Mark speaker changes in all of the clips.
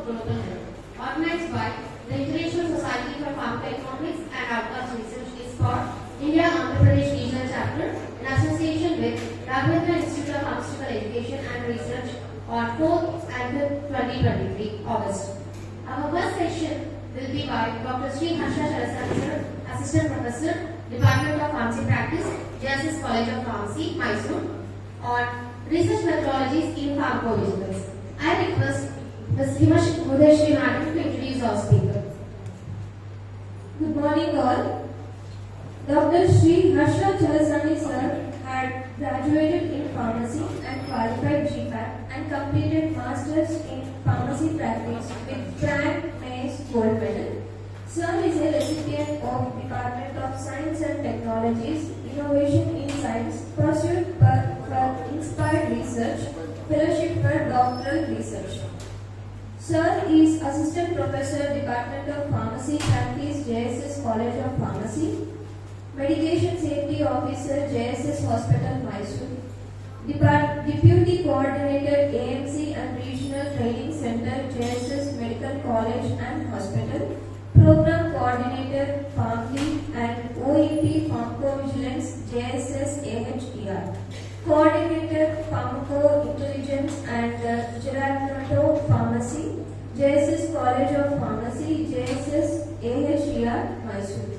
Speaker 1: Global Health, organized by the International Society for Pharmacoeconomics and Outcomes Research is for India Andhra Pradesh Regional Chapter in association with Ravindra Institute of Pharmaceutical Education and Research on 4th and 5th 2023 August. Our first session will be by Dr. Sri Harsha Chalasani Sir, Assistant Professor, Department of Pharmacy Practice, JSS College of Pharmacy, Mysore, on research methodologies in pharmacovigilance. I request Ms. Himash Mudeshri Madam to introduce our speaker.
Speaker 2: Good morning all. Dr. Sri Harsha Chalasani Sir had graduated in pharmacy and qualified GPAT and completed Masters in Pharmacy Practice with Frank May's Gold Medal. Sir is a recipient of Department of Science and Technologies, Innovation in Science, Pursuit for Inspired Research, Fellowship for Doctoral Research. Sir is Assistant Professor, Department of Pharmacy Practice, JSS College of Pharmacy, Medication Safety Officer, JSS Hospital, Mysore, Deputy Coordinator, AMC and Regional Training Center, JSS Medical College and Hospital, Program Coordinator, PharmLead and OEP Pharmacovigilance, JSS AHER, Coordinator, Pharmacointelligence and Gerardo Pharmacy, JSS College of Pharmacy, JSS AHER, Mysore.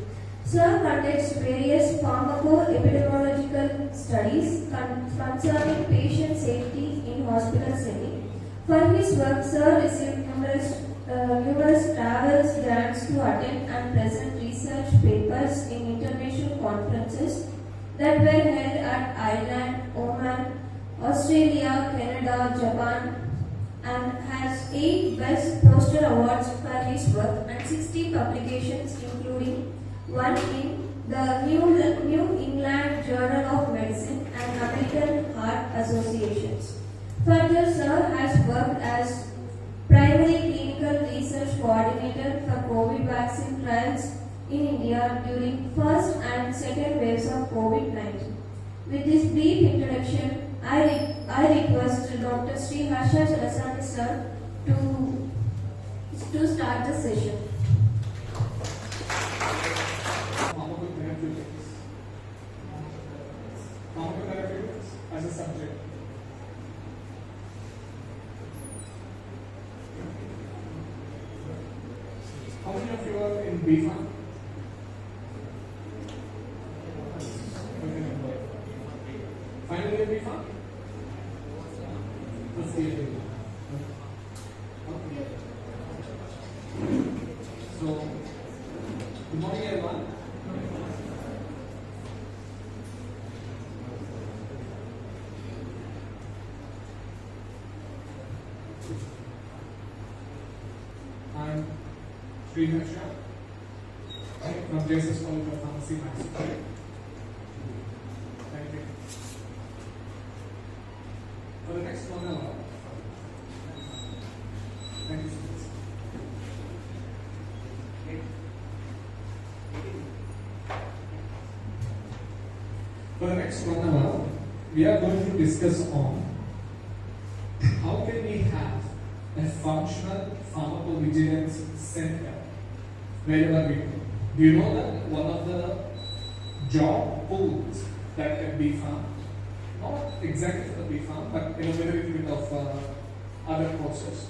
Speaker 2: Sir conducts various pharmacoepidemiological studies concerning patient safety in hospital setting. For his work, Sir received numerous travels grants to attend and present research papers in international conferences that were held at Ireland, Oman, Australia, Canada, Japan, and has 8 Best Poster Awards for his work and 60 publications, including one in the New England Journal of Medicine and American Heart Associations. Further, Sir has worked as Primary Clinical Research Coordinator for COVID vaccine trials in India during first and second waves of COVID-19. With this brief introduction, I request Dr. Sri Harsha Chalasani Sir to start the session.
Speaker 3: Pharmacotherapeutics as a subject. How many of you are in B.Pharm? Final year B.Pharm? First year B.Pharm. Okay. So, good morning everyone. I'm Sri Harsha from JSS College of Pharmacy, Mysore. Thank you. For the next 1 hour, thank you so much. For the next 1 hour, we are going to discuss on how can we have a functional pharmacovigilance center wherever we go. Do you know that one of the job pools that can be found, not exactly for the B.Pharm, but in a little bit of other courses,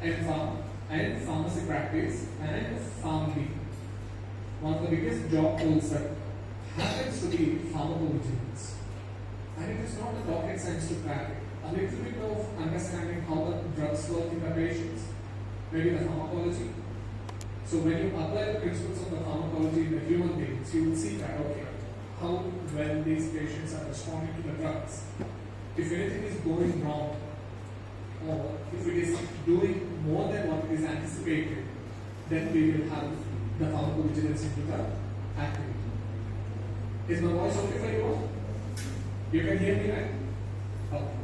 Speaker 3: M.Pharm and pharmacy practice and PharmLead. One of the biggest job pools that happens to be pharmacovigilance. And it is not a rocket science to crack it. A little bit of understanding how the drugs work in the patients, maybe the pharmacology. So when you apply the principles of the pharmacology in the human beings, you will see that, okay, how well these patients are responding to the drugs. If anything is going wrong, or if it is doing more than what is anticipated, then we will have the pharmacovigilance into the activity. Is my voice okay for you all? You can hear me, right? Okay.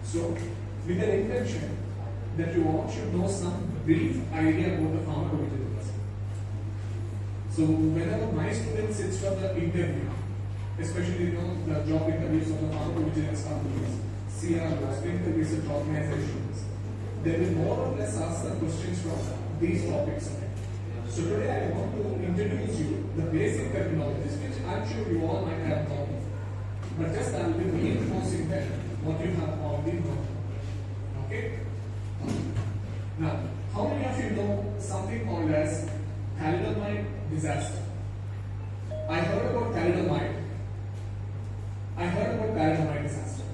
Speaker 3: So, with the intention that you all should know some brief idea about the pharmacovigilance. So, whenever my student sits for the interview, especially the job interviews of the pharmacovigilance companies, CROs, clinical research organizations, they will more or less ask the questions from these topics. So today I want to introduce you the basic terminologies, which I'm sure you all might have known, but just I will be reinforcing that what you have already known. Okay? Now, how many of you know something called as thalidomide disaster? I heard about thalidomide. I heard about thalidomide disaster.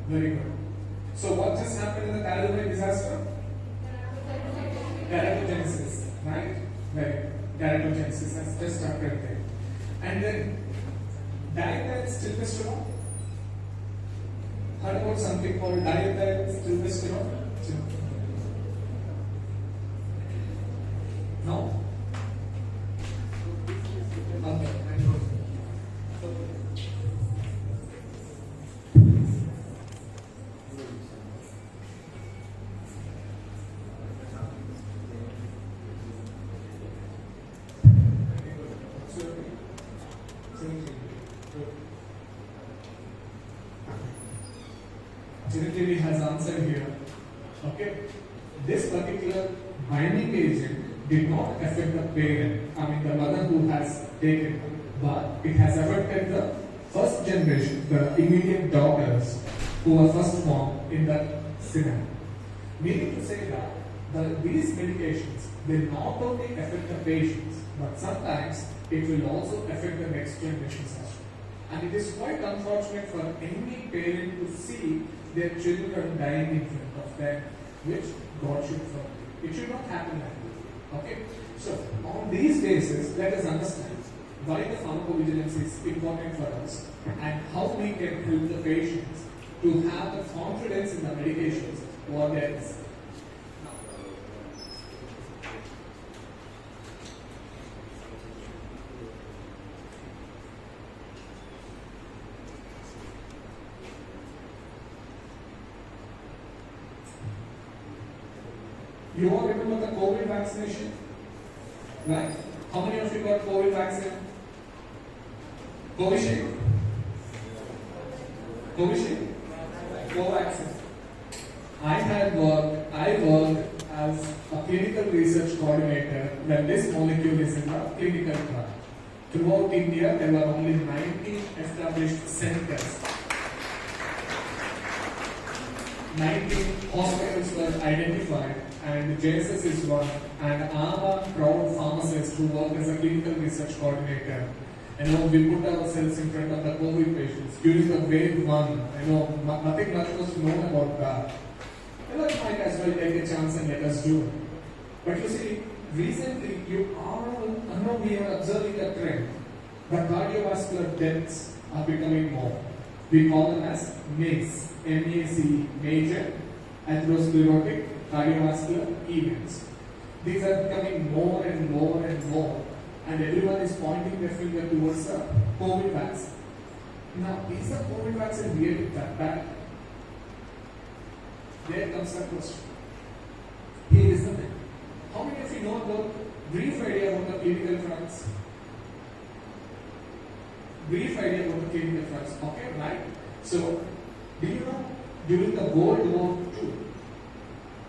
Speaker 3: Very good. So what just happened in the thalidomide disaster? Teratogenesis, right? Very good. Teratogenesis, that's just happened there. And then diethylstilbestrol. Heard about something called diethylstilbestrol? No? Okay. Chiranjeevi has answered here. Okay, this particular binding agent did not affect the parent, the mother who has taken it, but it has affected the first generation, the immediate daughters who were first born in that scenario. Meaning to say that these medications, they not only affect the patients, but sometimes it will also affect the next generations as well. And it is quite unfortunate for any parent to see their children dying in front of them, which God should forbid. It should not happen like that. Okay? So, on these bases, let us understand why the pharmacovigilance is important for us and how we can help the patients to have the confidence in the medications what they are. You all remember the COVID vaccination? Right? How many of you got COVID vaccine? Covishield? Covishield? Covaxin. I worked as a clinical research coordinator when this molecule is in the clinical trial. Throughout India, there were only 19 established centers. 19 hospitals were identified, and JSS is one, and I'm a proud pharmacist who worked as a clinical research coordinator. We put ourselves in front of the COVID patients during the wave one. Nothing much was known about that. Let might as well take a chance and let us do it. But you see, recently we are observing a trend. The cardiovascular deaths are becoming more. We call them as MACE, M-A-C, major atherosclerotic cardiovascular events. These are becoming more and more and more, and everyone is pointing their finger towards the COVID vaccine. Now, is the COVID vaccine really that bad? There comes the question. Here is the thing. How many of you know about brief idea about the clinical trials? Brief idea about the clinical trials. Okay, right? So, do you know during the World War II,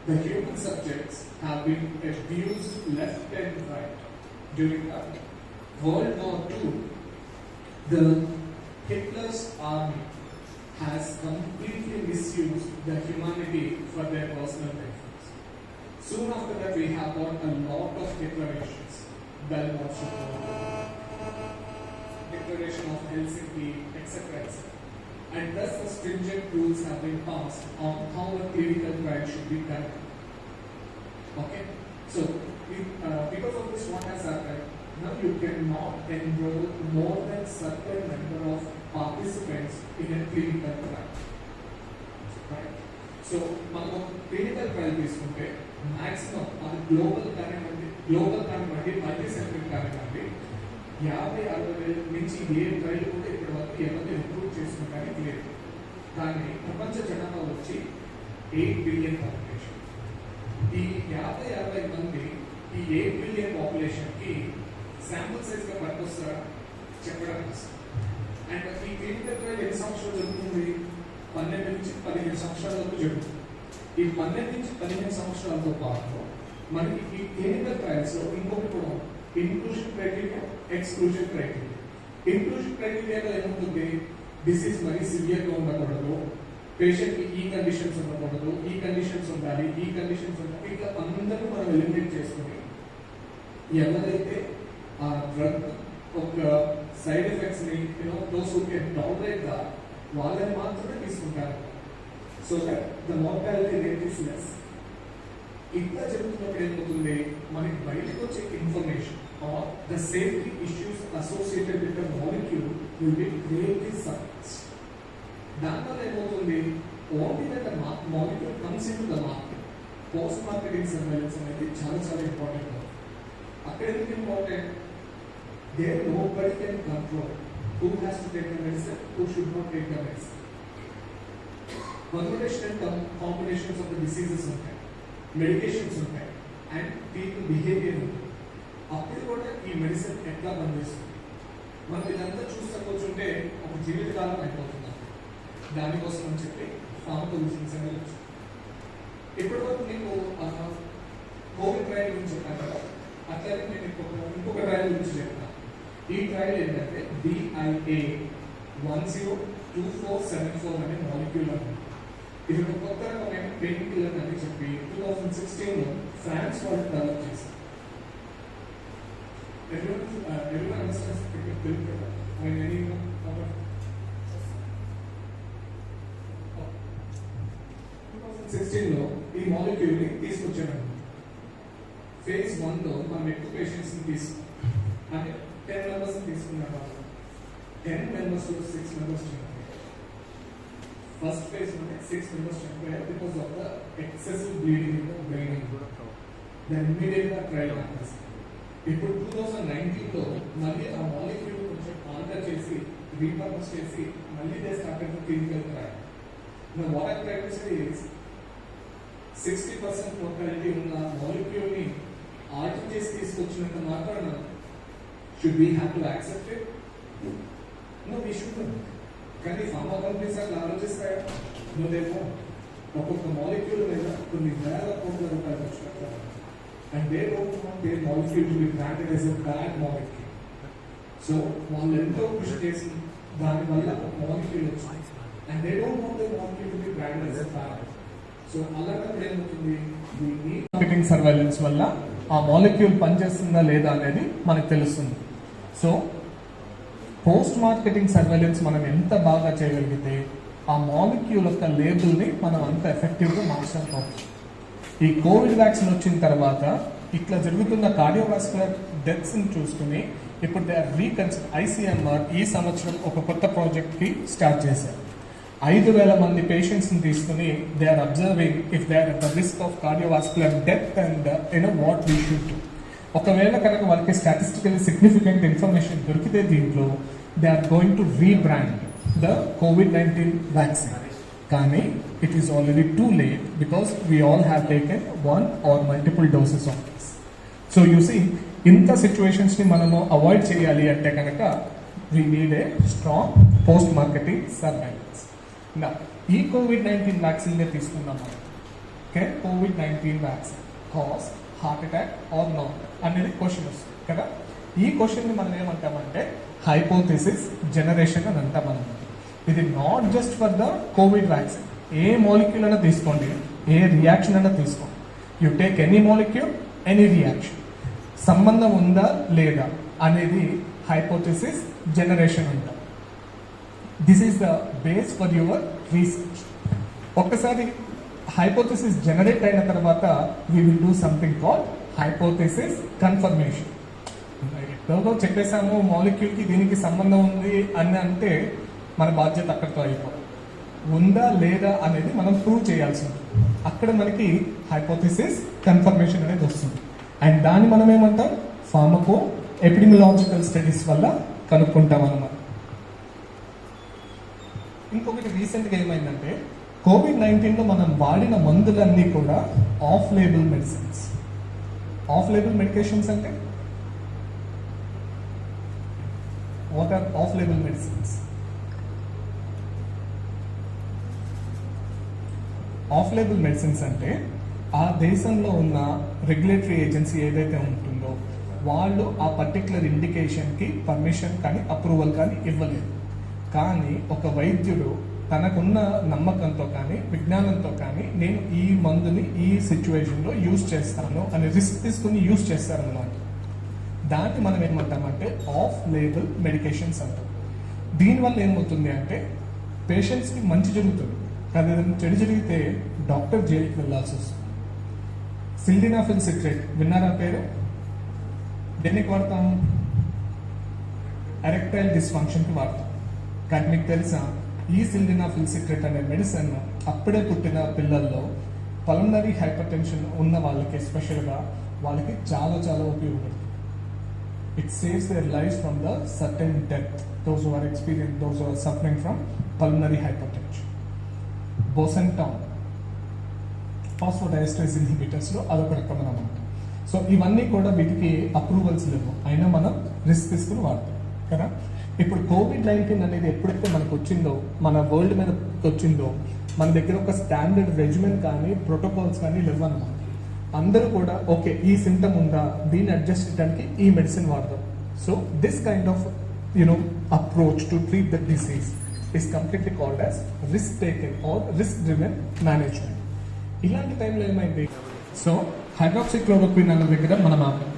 Speaker 3: the human subjects have been abused left and right. During the World War II, the Hitler's army has completely misused the humanity for their personal benefits. Soon after that, we have got a lot of declarations. Declaration of Helsinki, etc. And thus the stringent rules have been passed on how a clinical trial should be done. Okay? So, because of this, what has happened? Now you cannot enroll more than certain number of participants in a clinical trial. Right? So, clinical trial తీసుకుంటే maximum global multi-centric కానివ్వండి 50-60,000 నుంచి ఏ trial కూడా ఇప్పటి వరకు ఎవరిని recruit చేసుకుంటానికి లేదు. కానీ ప్రపంచ జనాభా వచ్చి 8 బిలియన్ పాపులేషన్. ఈ 50-60 మంది ఈ 8 బిలియన్ పాపులేషన్ కి శాంపుల్ సైజ్ గా పనికొస్తారా చెప్పడం కష్టం. అండ్ ఈ క్లినికల్ ట్రయల్ ఎన్ని సంవత్సరాలు జరుగుతుంది? 12 నుంచి 15 సంవత్సరాల వరకు జరుగుతుంది. ఈ 12 నుంచి 15 సంవత్సరాలతో పాటు మనకి ఈ క్లినికల్ ట్రయల్స్ లో ఇంకొకటి కూడా inclusion criteria, exclusion criteria. Inclusion క్రైటీరియాలో ఏముంటుంది? డిసీజ్ మరీ సివియర్ గా ఉండకూడదు, పేషెంట్ కి ఈ కండిషన్స్ ఉండకూడదు, ఈ కండిషన్స్ ఉండాలి, ఈ కండిషన్స్ ఉండాలి, ఇట్లా అందరూ మనం ఎలిమినేట్ చేసుకుని ఎవరైతే ఆ డ్రగ్ ఒక సైడ్ ఎఫెక్ట్స్ ని those who can tolerate the వాళ్ళని మాత్రమే తీసుకుంటారు. So that the mortality rate is less. ఇట్లా జరుగుతున్నప్పుడు ఏమవుతుంది? మనకి బయటకు వచ్చే information are the safety issues associated with the molecule will be greatly suppressed. దానివల్ల ఏమవుతుంది? Only that the molecule comes into the market, post marketing surveillance అనేది చాలా చాలా ఇంపార్టెంట్. అక్కడ ఎందుకు important? There nobody can control who has to take the medicine, who should not take the medicine. Permutation and combinations of the diseases ఉంటాయి, medications ఉంటాయి, and people behaviour ఉంటుంది. అప్పుడు కూడా ఈ మెడిసిన్ ఎట్లా పనిచేస్తుంది మనం ఇదంతా చూస్తూ కూర్చుంటే ఒక జీవితకాలం అయిపోతుంది. దానికోసం అని చెప్పి ఫార్మకోవిజిలెన్స్ అనేది వచ్చింది. ఇప్పటి వరకు మీకు కోవిడ్ ట్రయల్ గురించి చెప్పాను కదా, అట్లాగే నేను ఇంకొక ట్రయల్ గురించి చెప్తాను. ఈ ట్రయల్ ఏంటంటే DIA-102474 అనే మాలిక్యూల్ ఉంది. ఇది ఒక కొత్త రకమైన పెయిన్ కిల్లర్ అని చెప్పి 2016లో ఫ్రాన్స్ వాళ్ళు డెవలప్ చేశారు. Everyone understands the pill కదా? I mean, anyone? 2016లో ఈ మాలిక్యూల్ ని తీసుకొచ్చారు. ఫేజ్ 1లో మనం ఎక్కువ పేషెంట్స్ ని తీసుకున్నాం, అంటే 10 members తీసుకున్నాం. 10 members to 6 members చనిపోయారు. ఫస్ట్ ఫేజ్ లోనే 6 members చనిపోయారు because of the excessive bleeding in the brain. Then immediate గా ట్రయల్ ఆపేసి ఇప్పుడు 2019లో మళ్ళీ ఆ మాలిక్యూల్ కొంచెం ఆల్టర్ చేసి రీపర్పస్ చేసి మళ్ళీ they started the clinical trial. Now what I try to say is 60% mortality ఉన్న మాలిక్యూల్ ని ఆల్టర్ చేసి తీసుకొచ్చినంత మాత్రాన should we have to accept it? No, we shouldn't. కానీ ఫార్మా కంపెనీస్ అట్లా ఆలోచిస్తాయా? No, they won't. ఒక్కొక్క మాలిక్యూల్ మీద కొన్ని వేల కోట్ల రూపాయలు ఖర్చు పెడతారు. And they don't want their molecule to be branded as a bad molecule. So వాళ్ళు ఎంతో కృషి చేసి దానివల్ల మాలిక్యూల్ వచ్చింది. And they don't want their molecule to be branded as a bad. So అలాంటప్పుడు ఏమవుతుంది? మార్కెటింగ్ సర్వేలెన్స్ వల్ల ఆ మాలిక్యూల్ పనిచేస్తుందా లేదా అనేది మనకు తెలుస్తుంది. సో పోస్ట్ మార్కెటింగ్ సర్వేలెన్స్ మనం ఎంత బాగా చేయగలిగితే ఆ మాలిక్యూల్ యొక్క లేబుల్ని మనం అంత ఎఫెక్టివ్గా మార్చకపోవచ్చు. ఈ కోవిడ్ వ్యాక్సిన్ వచ్చిన తర్వాత ఇట్లా జరుగుతున్న కార్డియోవాస్కులర్ డెత్స్ని చూసుకుని ఇప్పుడు దే ఆర్ ICMR ఈ సంవత్సరం ఒక కొత్త ప్రాజెక్ట్కి స్టార్ట్ చేశారు. 5,000 మంది పేషెంట్స్ని తీసుకుని they are observing if they are at the risk of cardiovascular death and what we should do. ఒకవేళ కనుక వాళ్ళకి స్టాటిస్టికల్లీ సిగ్నిఫికెంట్ ఇన్ఫర్మేషన్ దొరికితే దీంట్లో they are going to rebrand the COVID-19 vaccine. కానీ it is already too late because we all have taken 1 or multiple doses of this. So you see ఇంత సిచ్యువేషన్స్ని మనము avoid చేయాలి అంటే కనుక we need a strong post marketing surveillance. ఈ COVID-19 వ్యాక్సిన్నే తీసుకుందాం మనం. Okay, COVID-19 vaccine cause heart attack or not అనేది క్వశ్చన్ వస్తుంది కదా. ఈ క్వశ్చన్ని మనం ఏమంటామంటే హైపోథెసిస్ జనరేషన్ అని అంటాం మనం. ఇది not just for the Covid vaccine, a molecule అయినా తీసుకోండి, ఏ రియాక్షన్ అయినా తీసుకోండి, you take any molecule any reaction, సంబంధం ఉందా లేదా అనేది హైపోథెసిస్ జనరేషన్ అంటాం. This is the base for your research. ఒక్కసారి హైపోథెసిస్ జనరేట్ అయిన తర్వాత we will do something called hypothesis confirmation. ఎక్కడో చెప్పేసాము మాలిక్యూల్కి దీనికి సంబంధం ఉంది అని అంటే మన బాధ్యత అక్కడితో అయిపోతుంది. ఉందా లేదా అనేది మనం ప్రూవ్ చేయాల్సి ఉంటుంది. అక్కడ మనకి హైపోథెసిస్ కన్ఫర్మేషన్ అనేది వస్తుంది. అండ్ దాన్ని మనం ఏమంటాం? ఫార్మకో ఎపిడమిలాజికల్ స్టడీస్ వల్ల కనుక్కుంటాం అన్నమాట. ఇంకొకటి రీసెంట్గా ఏమైందంటే COVID-19లో మనం వాడిన మందులన్నీ కూడా off label medicines. Off label medications అంటే what are off label medicines? Off label medicines అంటే ఆ దేశంలో ఉన్న రెగ్యులేటరీ ఏజెన్సీ ఏదైతే ఉంటుందో వాళ్ళు ఆ పర్టికులర్ ఇండికేషన్కి పర్మిషన్ కానీ అప్రూవల్ కానీ ఇవ్వలేదు. కానీ ఒక వైద్యుడు తనకున్న నమ్మకంతో కానీ విజ్ఞానంతో కానీ నేను ఈ మందుని ఈ సిచ్యువేషన్లో యూజ్ చేస్తాను అని రిస్క్ తీసుకుని యూజ్ చేస్తారన్నమాట. దాన్ని మనం ఏమంటామంటే ఆఫ్ లేబుల్ మెడికేషన్స్ అంటాం. దీనివల్ల ఏమవుతుంది అంటే పేషెంట్స్కి మంచి జరుగుతుంది, కానీ ఏదైనా చెడు జరిగితే డాక్టర్ జైలుకి వెళ్ళాల్సి వస్తుంది. సిల్డినాఫిల్ సిట్రేట్ విన్నారా పేరు? దేనికి వాడతాం? ఎరెక్టైల్ డిస్ఫంక్షన్కి వాడతాం. కానీ మీకు తెలుసా ఈ సిల్డినాఫిల్ సిట్రేట్ అనే మెడిసిన్ అప్పుడే పుట్టిన పిల్లల్లో పల్మనరీ హైపర్ టెన్షన్ ఉన్న వాళ్ళకి ఎస్పెషల్గా వాళ్ళకి చాలా చాలా ఉపయోగపడుతుంది. It saves their life from the certain death, those who are suffering from pulmonary hypertension. Bosentan phosphodiesterase ఇన్హిబిటర్స్లో అదొక రకం అన్నమాట. సో ఇవన్నీ కూడా వీటికి అప్రూవల్స్ లేవు, అయినా మనం రిస్క్ తీసుకుని వాడతాం కదా. ఇప్పుడు కోవిడ్-19 అనేది ఎప్పుడైతే మనకు వచ్చిందో, మన వరల్డ్ మీద వచ్చిందో, మన దగ్గర ఒక స్టాండర్డ్ రెజిమెన్ కానీ ప్రోటోకాల్స్ కానీ లేవు అన్నమాట. అందరూ కూడా ఓకే ఈ సింటమ్ ఉందా, దీన్ని అడ్జస్ట్ చేయడానికి ఈ మెడిసిన్ వాడదాం. So this kind of approach to treat the disease is completely called as risk taken or risk driven management. ఇలాంటి టైంలో ఏమైంది? సో హైడ్రాక్సిక్లోరోక్విన్ అనే దగ్గర మనం ఆపాం.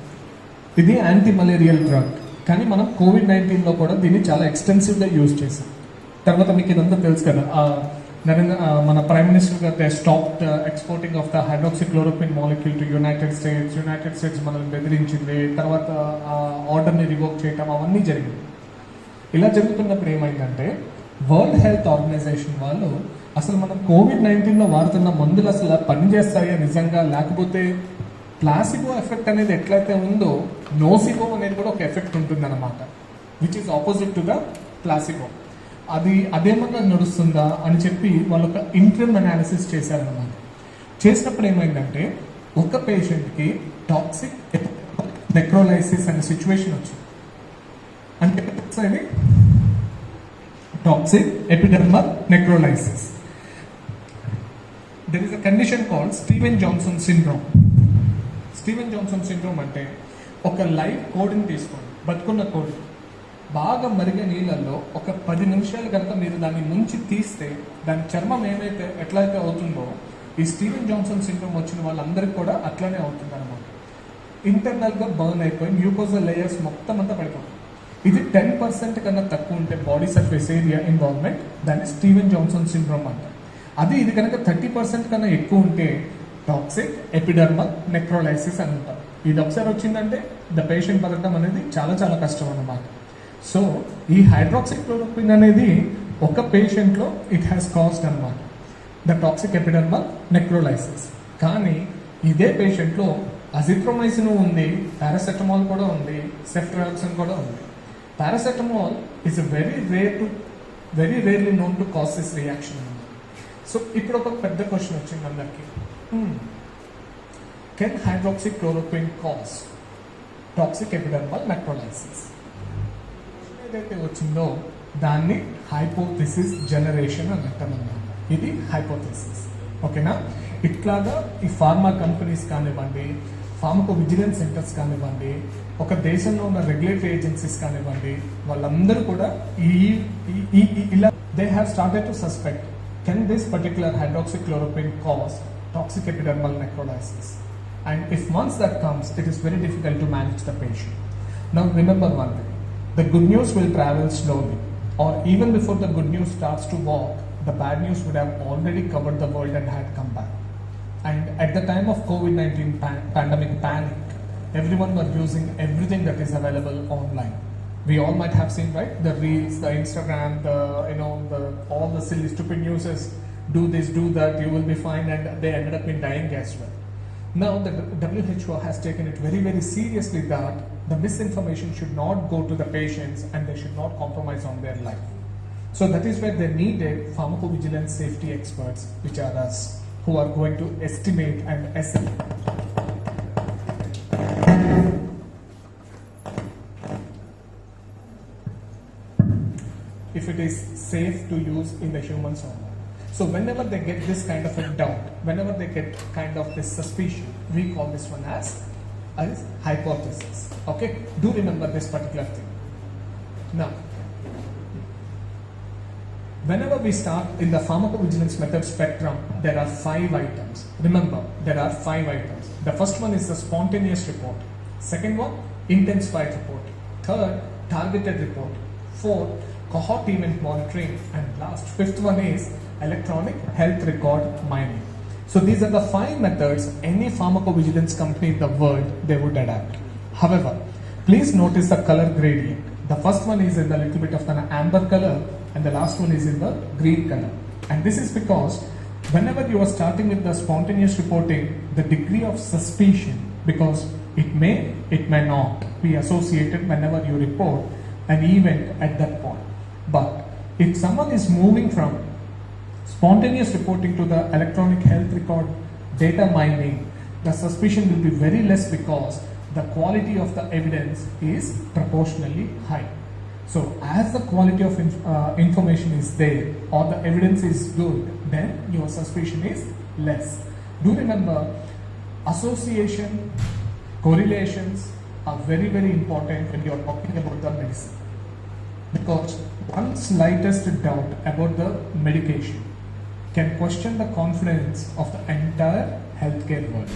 Speaker 3: ఇది యాంటీ మలేరియల్ డ్రగ్, కానీ మనం కోవిడ్-19లో కూడా దీన్ని చాలా ఎక్స్టెన్సివ్గా యూజ్ చేసాం. తర్వాత మీకు ఇదంతా తెలుసు కదా, మన ప్రైమ్ మినిస్టర్ గారు stopped exporting of the hydroxychloroquine molecule to United states మనల్ని బెదిరించింది. తర్వాత ఆర్డర్ని రివోక్ చేయటం అవన్నీ జరిగింది. ఇలా జరుగుతున్నప్పుడు ఏమైందంటే వరల్డ్ హెల్త్ ఆర్గనైజేషన్ వాళ్ళు అసలు మనం కోవిడ్-19లో వాడుతున్న మందులు అసలు పనిచేస్తాయా నిజంగా, లేకపోతే ప్లాసిబో ఎఫెక్ట్ అనేది ఎట్లయితే ఉందో నోసిబో అనేది కూడా ఒక ఎఫెక్ట్ ఉంటుందన్నమాట, which is opposite to the placebo. అదేమన్నా నడుస్తుందా అని చెప్పి వాళ్ళు ఒక ఇంట్రిమ్ అనాలిసిస్ చేశారన్నమాట. చేసినప్పుడు ఏమైందంటే ఒక పేషెంట్కి టాక్సిక్ నెక్రోలైసిస్ అనే సిచ్యువేషన్ వచ్చింది. అంటే toxic epidermal necrolysis. There is a condition called Stevens-Johnson syndrome. Stevens-Johnson syndrome అంటే ఒక లైవ్ కోడిని తీసుకోండి, బతుకున్న కోడి బాగా మరిగే నీళ్ళల్లో ఒక 10 నిమిషాలు కనుక మీరు దాన్ని ముంచి తీస్తే దాని చర్మం ఎట్లయితే అవుతుందో ఈ స్టీవెన్-జాన్సన్ సిండ్రోమ్ వచ్చిన వాళ్ళందరికీ కూడా అట్లనే అవుతుంది అనమాట. ఇంటర్నల్గా బర్న్ అయిపోయి మ్యూకోజల్ లేయర్స్ మొత్తం అంతా పడిపోతుంది. ఇది 10% కన్నా తక్కువ ఉంటే బాడీ సర్ఫేస్ ఏరియా ఇన్వాల్వ్మెంట్, దాన్ని స్టీవెన్-జాన్సన్ సిండ్రోమ్ అంటారు. ఇది కనుక 30% కన్నా ఎక్కువ ఉంటే టాక్సిక్ ఎపిడర్మల్ నెక్రోలైసిస్ అని అంటారు. ఇది ఒకసారి వచ్చిందంటే ద పేషెంట్ బతకడం అనేది చాలా చాలా కష్టం అన్నమాట. సో ఈ హైడ్రాక్సిక్లోరోక్విన్ అనేది ఒక పేషెంట్లో ఇట్ హ్యాస్ కాస్డ్ అనమాట ద టాక్సిక్ ఎపిడర్మల్ నెక్రోలైసిస్. కానీ ఇదే పేషెంట్లో అజిథ్రోమైసిన్ ఉంది, పారాసెటమాల్ కూడా ఉంది, సెఫ్ట్రాక్సిన్ కూడా ఉంది. Paracetamol is a very rarely known to cause this reaction. So, ఇప్పుడు ఒక పెద్ద క్వశ్చన్ వచ్చింది అందరికి, can hydroxychloroquine cause toxic epidermal necrolysis? ఏదైతే వచ్చిందో దాన్ని హైపోథెసిస్ జనరేషన్ అని అంటామన్నమాట. ఇది హైపోథెసిస్, ఓకేనా? ఇట్లాగా ఈ ఫార్మా కంపెనీస్ కానివ్వండి, ఫార్మకోవిజిలెన్స్ సెంటర్స్ కానివ్వండి, ఒక దేశంలో ఉన్న రెగ్యులేటరీ ఏజెన్సీస్ కానివ్వండి, వాళ్ళందరూ కూడా ఇలా they have started to suspect can this particular hydroxychloroquine cause toxic epidermal necrolysis. And if once that comes, it is very difficult to manage the patient. Now remember one thing, the good news will travel slowly, or even before the good news starts to walk, the bad news would have already covered the world and had come back. And at the time of COVID-19 pandemic panic, everyone were using everything that is available online. We all might have seen, right? The reels, the Instagram, all the silly stupid news is do this, do that, you will be fine, and they ended up in dying as well. Now the WHO has taken it very, very seriously that the misinformation should not go to the patients and they should not compromise on their life. So that is where they needed pharmacovigilance safety experts, which are us, who are going to estimate and assess if it is safe to use in the humans or not. So whenever they get this kind of a doubt, whenever they get kind of this suspicion, we call this one as hypothesis. Okay, do remember this particular thing. Now, whenever we start in the pharmacovigilance method spectrum, there are 5 items. Remember, there are 5 items. The first one is the spontaneous report. Second one, intensified report. Third, targeted report. Fourth, cohort event monitoring. And last, fifth one is electronic health record mining. So these are the 5 methods any pharmacovigilance company in the world they would adapt. However, please notice the color gradient. The first one is in the little bit of an amber color and the last one is in the green color. And this is because whenever you are starting with the spontaneous reporting, the degree of suspicion, because it may not be associated whenever you report an event at that point. But if someone is moving from spontaneous reporting to the electronic health record data mining, the suspicion will be very less because the quality of the evidence is proportionally high. So as the quality of information is there or the evidence is good, then your suspicion is less. Do remember, association, correlations are very, very important when you are talking about the medicine. Because one slightest doubt about the medication can question the confidence of the entire healthcare world.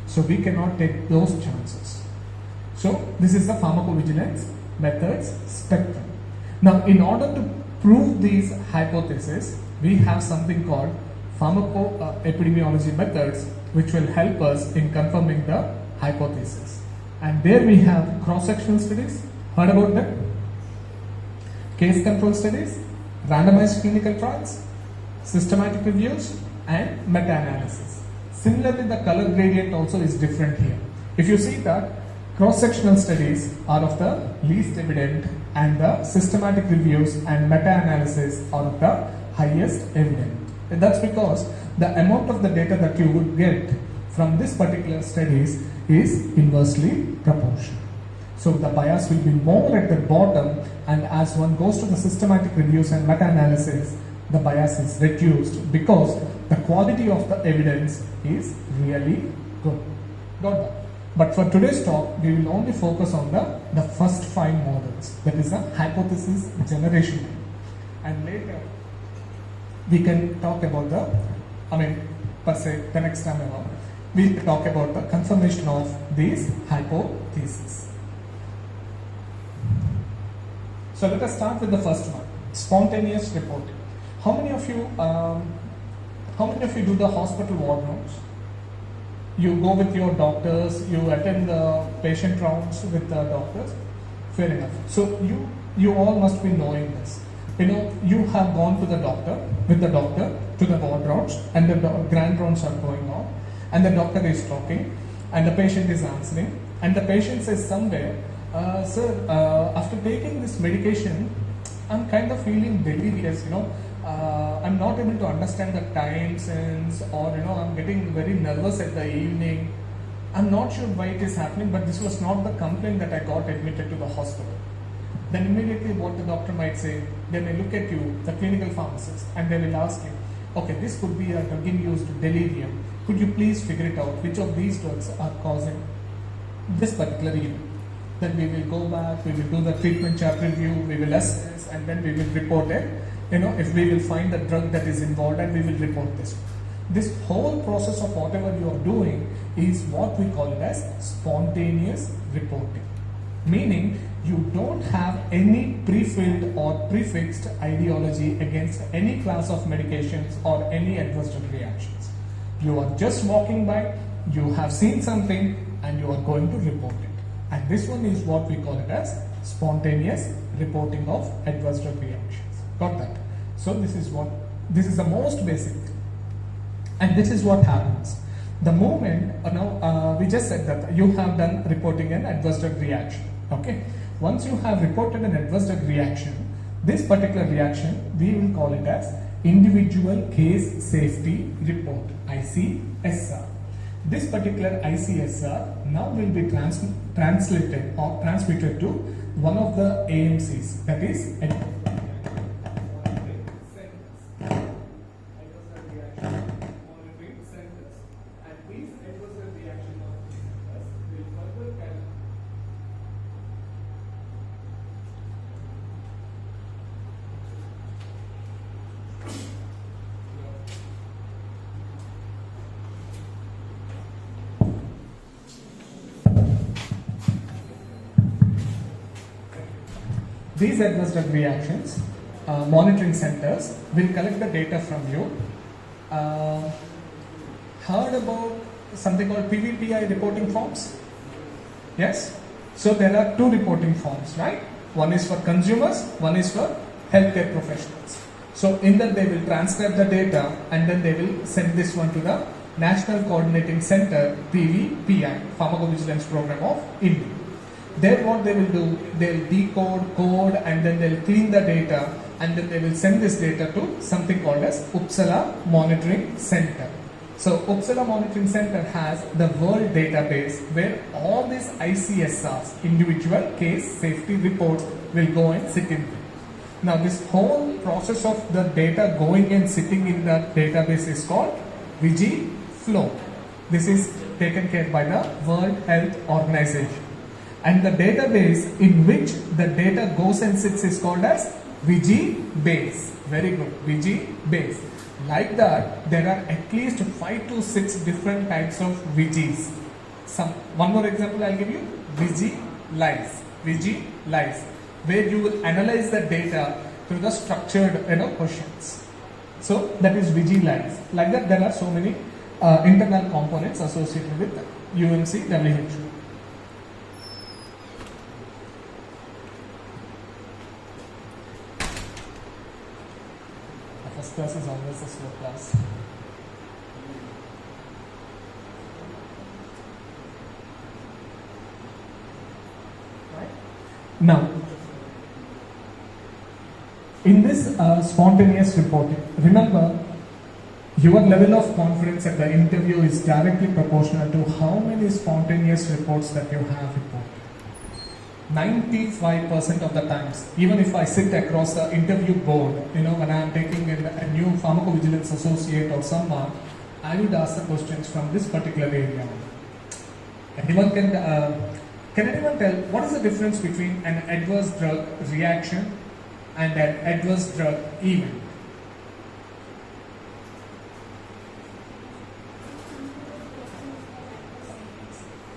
Speaker 3: So we cannot take those chances. So this is the pharmacovigilance methods spectrum. Now, in order to prove these hypotheses, we have something called pharmacoepidemiology methods, which will help us in confirming the hypothesis. And there we have cross-sectional studies. Heard about that? Case control studies, randomized clinical trials, systematic reviews, and meta-analysis. Similarly, the color gradient also is different here. If you see that, cross-sectional studies are of the least evident and the systematic reviews and meta-analysis are of the highest evident. And that's because the amount of the data that you would get from this particular studies is inversely proportional. So the bias will be more at the bottom, and as one goes to the systematic reviews and meta-analysis, the bias is reduced because the quality of the evidence is really good. Got that? But for today's talk, we will only focus on the first 5 models, that is the hypothesis generation. And later, we can talk about the next time around, we will talk about the confirmation of these hypotheses. So let us start with the first one, spontaneous reporting. How many of you do the hospital ward rounds? You go with your doctors, you attend the patient rounds with the doctors. Fair enough. So you all must be knowing this. You have gone to the doctor, with the doctor to the ward rounds, and the grand rounds are going on, and the doctor is talking, and the patient is answering, and the patient says somewhere, sir, after taking this medication, I'm kind of feeling delirious, I'm not able to understand the time sense, or I'm getting very nervous at the evening. I'm not sure why it is happening, but this was not the complaint that I got admitted to the hospital. Then immediately what the doctor might say, they may look at you, the clinical pharmacist, and they will ask you, okay, this could be a drug-induced delirium. Could you please figure it out which of these drugs are causing this particular event? Then we will go back, we will do the treatment chart review, we will assess, and then we will report it. If we will find the drug that is involved, and we will report this. This whole process of whatever you are doing is what we call it as spontaneous reporting. Meaning, you don't have any pre-filled or prefixed ideology against any class of medications or any adverse drug reactions. You are just walking by, you have seen something, and you are going to report it. And this one is what we call it as spontaneous reporting of adverse drug reactions. Got that? So this is the most basic thing. And this is what happens. The moment, we just said that you have done reporting an adverse drug reaction. Okay. Once you have reported an adverse drug reaction, this particular reaction, we will call it as individual case safety report, ICSR. This particular ICSR now will be translated or transmitted to one of the AMCs, that is These adverse drug reactions monitoring centers will collect the data from you. Heard about something called PVPI reporting forms? Yes? So there are two reporting forms, right? One is for consumers, one is for healthcare professionals. So in that they will transcribe the data and then they will send this one to the National Coordinating Center, PVPI, Pharmacovigilance Program of India. There what they will do, they will decode, code, and then they will clean the data, and then they will send this data to something called as Uppsala Monitoring Center. So Uppsala Monitoring Center has the world database where all these ICSRs, individual case safety reports, will go and sit in. Now this whole process of the data going and sitting in the database is called Flow. This is taken care by the World Health Organization. And the database in which the data goes and sits is called as Base. Very good, Base. Like that, there are at least 5 to 6 different types of Vigis. One more example I'll give you, Vigilize, where you will analyze the data through the structured questions. So that is Vigilize. Like that, there are so many internal components associated with UMC WHO. The first class is always a slow class. Right? Now, in this spontaneous reporting, remember, your level of confidence at the interview is directly proportional to how many spontaneous reports that you have reported. 95% of the times, even if I sit across the interview board, when I am taking a new pharmacovigilance associate or someone, I would ask the questions from this particular area. Anyone can anyone tell what is the difference between an adverse drug reaction and an adverse drug event?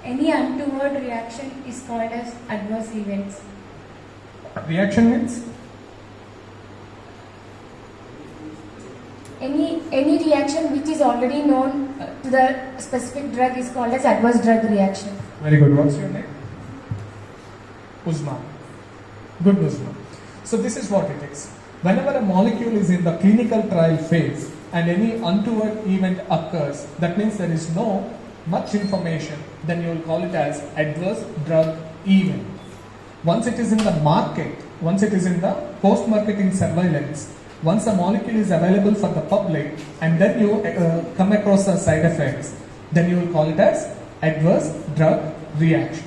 Speaker 2: Any untoward reaction is called as adverse events.
Speaker 3: Reaction means?
Speaker 2: Any reaction which is already known to the specific drug is called as adverse drug reaction.
Speaker 3: Very good. What's your name? Uzma. Good, Uzma. So this is what it is. Whenever a molecule is in the clinical trial phase and any untoward event occurs, that means there is no much information, then you will call it as adverse drug event. Once it is in the market, once it is in the post-marketing surveillance, once the molecule is available for the public and then you come across the side effects, then you will call it as adverse drug reaction.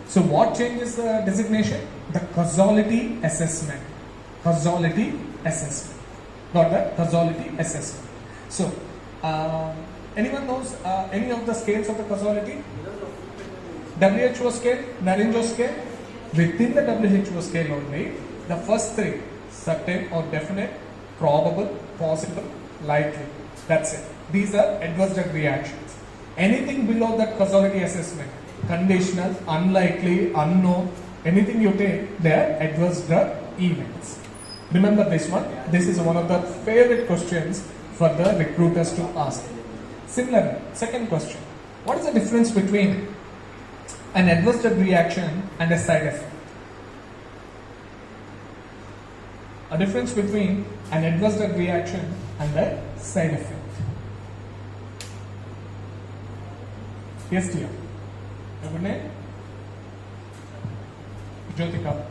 Speaker 3: So what changes the designation? The causality assessment. Causality assessment. Got that? Causality assessment. So, anyone knows any of the scales of the causality? WHO scale, Narinjo scale. Within the WHO scale only, the first three, certain or definite, probable, possible, likely. That's it. These are adverse drug reactions. Anything below that causality assessment, conditional, unlikely, unknown, anything you take, they are adverse drug events. Remember this one. This is one of the favorite questions for the recruiters to ask. Similarly, second question. What is the difference between an adverse drug reaction and a side effect? A difference between an adverse drug reaction and a side effect. Yes, dear. Your good name? Jyotika.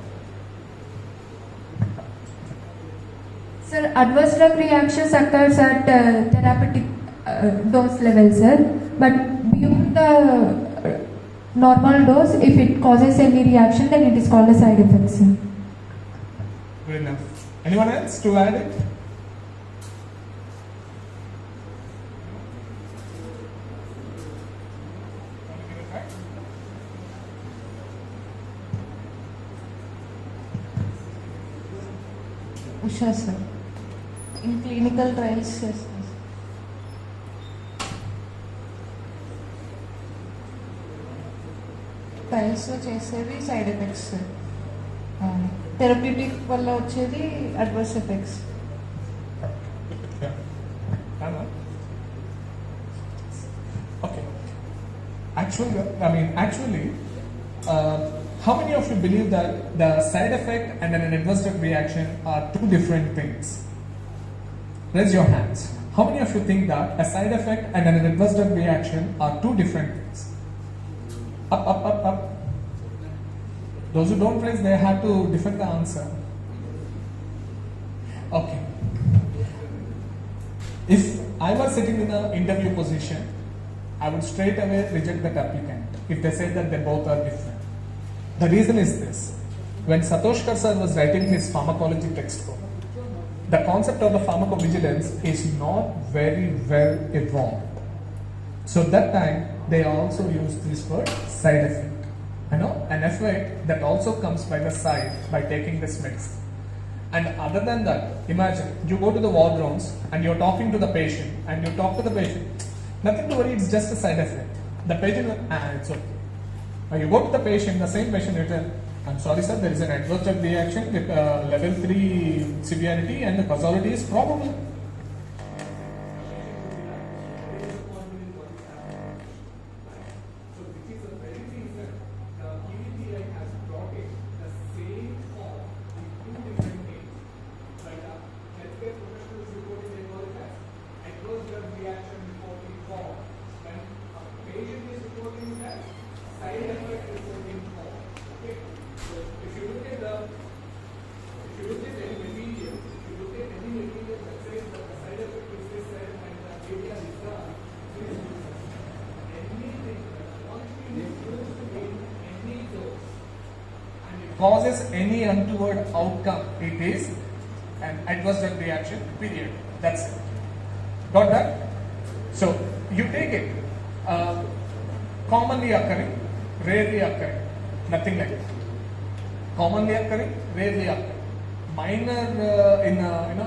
Speaker 2: Sir, adverse drug reactions occurs at therapeutic dose level, sir. But beyond the normal dose, if it causes any reaction, then it is called a side effect, sir.
Speaker 3: Good enough. Anyone else to add it?
Speaker 2: Usha, sir. In clinical trials, yes. Trials చేసేవి side effects
Speaker 4: therapeutic వల్ల వచ్చేది adverse effects.
Speaker 3: Okay. Actually, how many of you believe that the side effect and an adverse drug reaction are two different things? Raise your hands. How many of you think that a side effect and an adverse drug reaction are two different things? Up. Those who don't raise, they have to defend the answer. Okay. If I was sitting in an interview position, I would straight away reject that applicant if they said that they both are different. The reason is this. When Satoshkar sir was writing his pharmacology textbook, the concept of the pharmacovigilance is not very well evolved. So that time, they also used this word side effect. An effect that also comes by the side by taking this medicine. And other than that, imagine you go to the ward rounds and you're talking to the patient and you talk to the patient. Nothing to worry, it's just a side effect. The patient will, it's okay. Now you go to the patient, the same patient, you tell, I'm sorry sir, there is an adverse drug reaction with level 3 severity and the causality is probable. Causes any untoward outcome, it is an adverse drug reaction, period. That's it. Got that? So, you take it. Commonly occurring, rarely occurring. Nothing like that. Commonly occurring, rarely occurring. Minor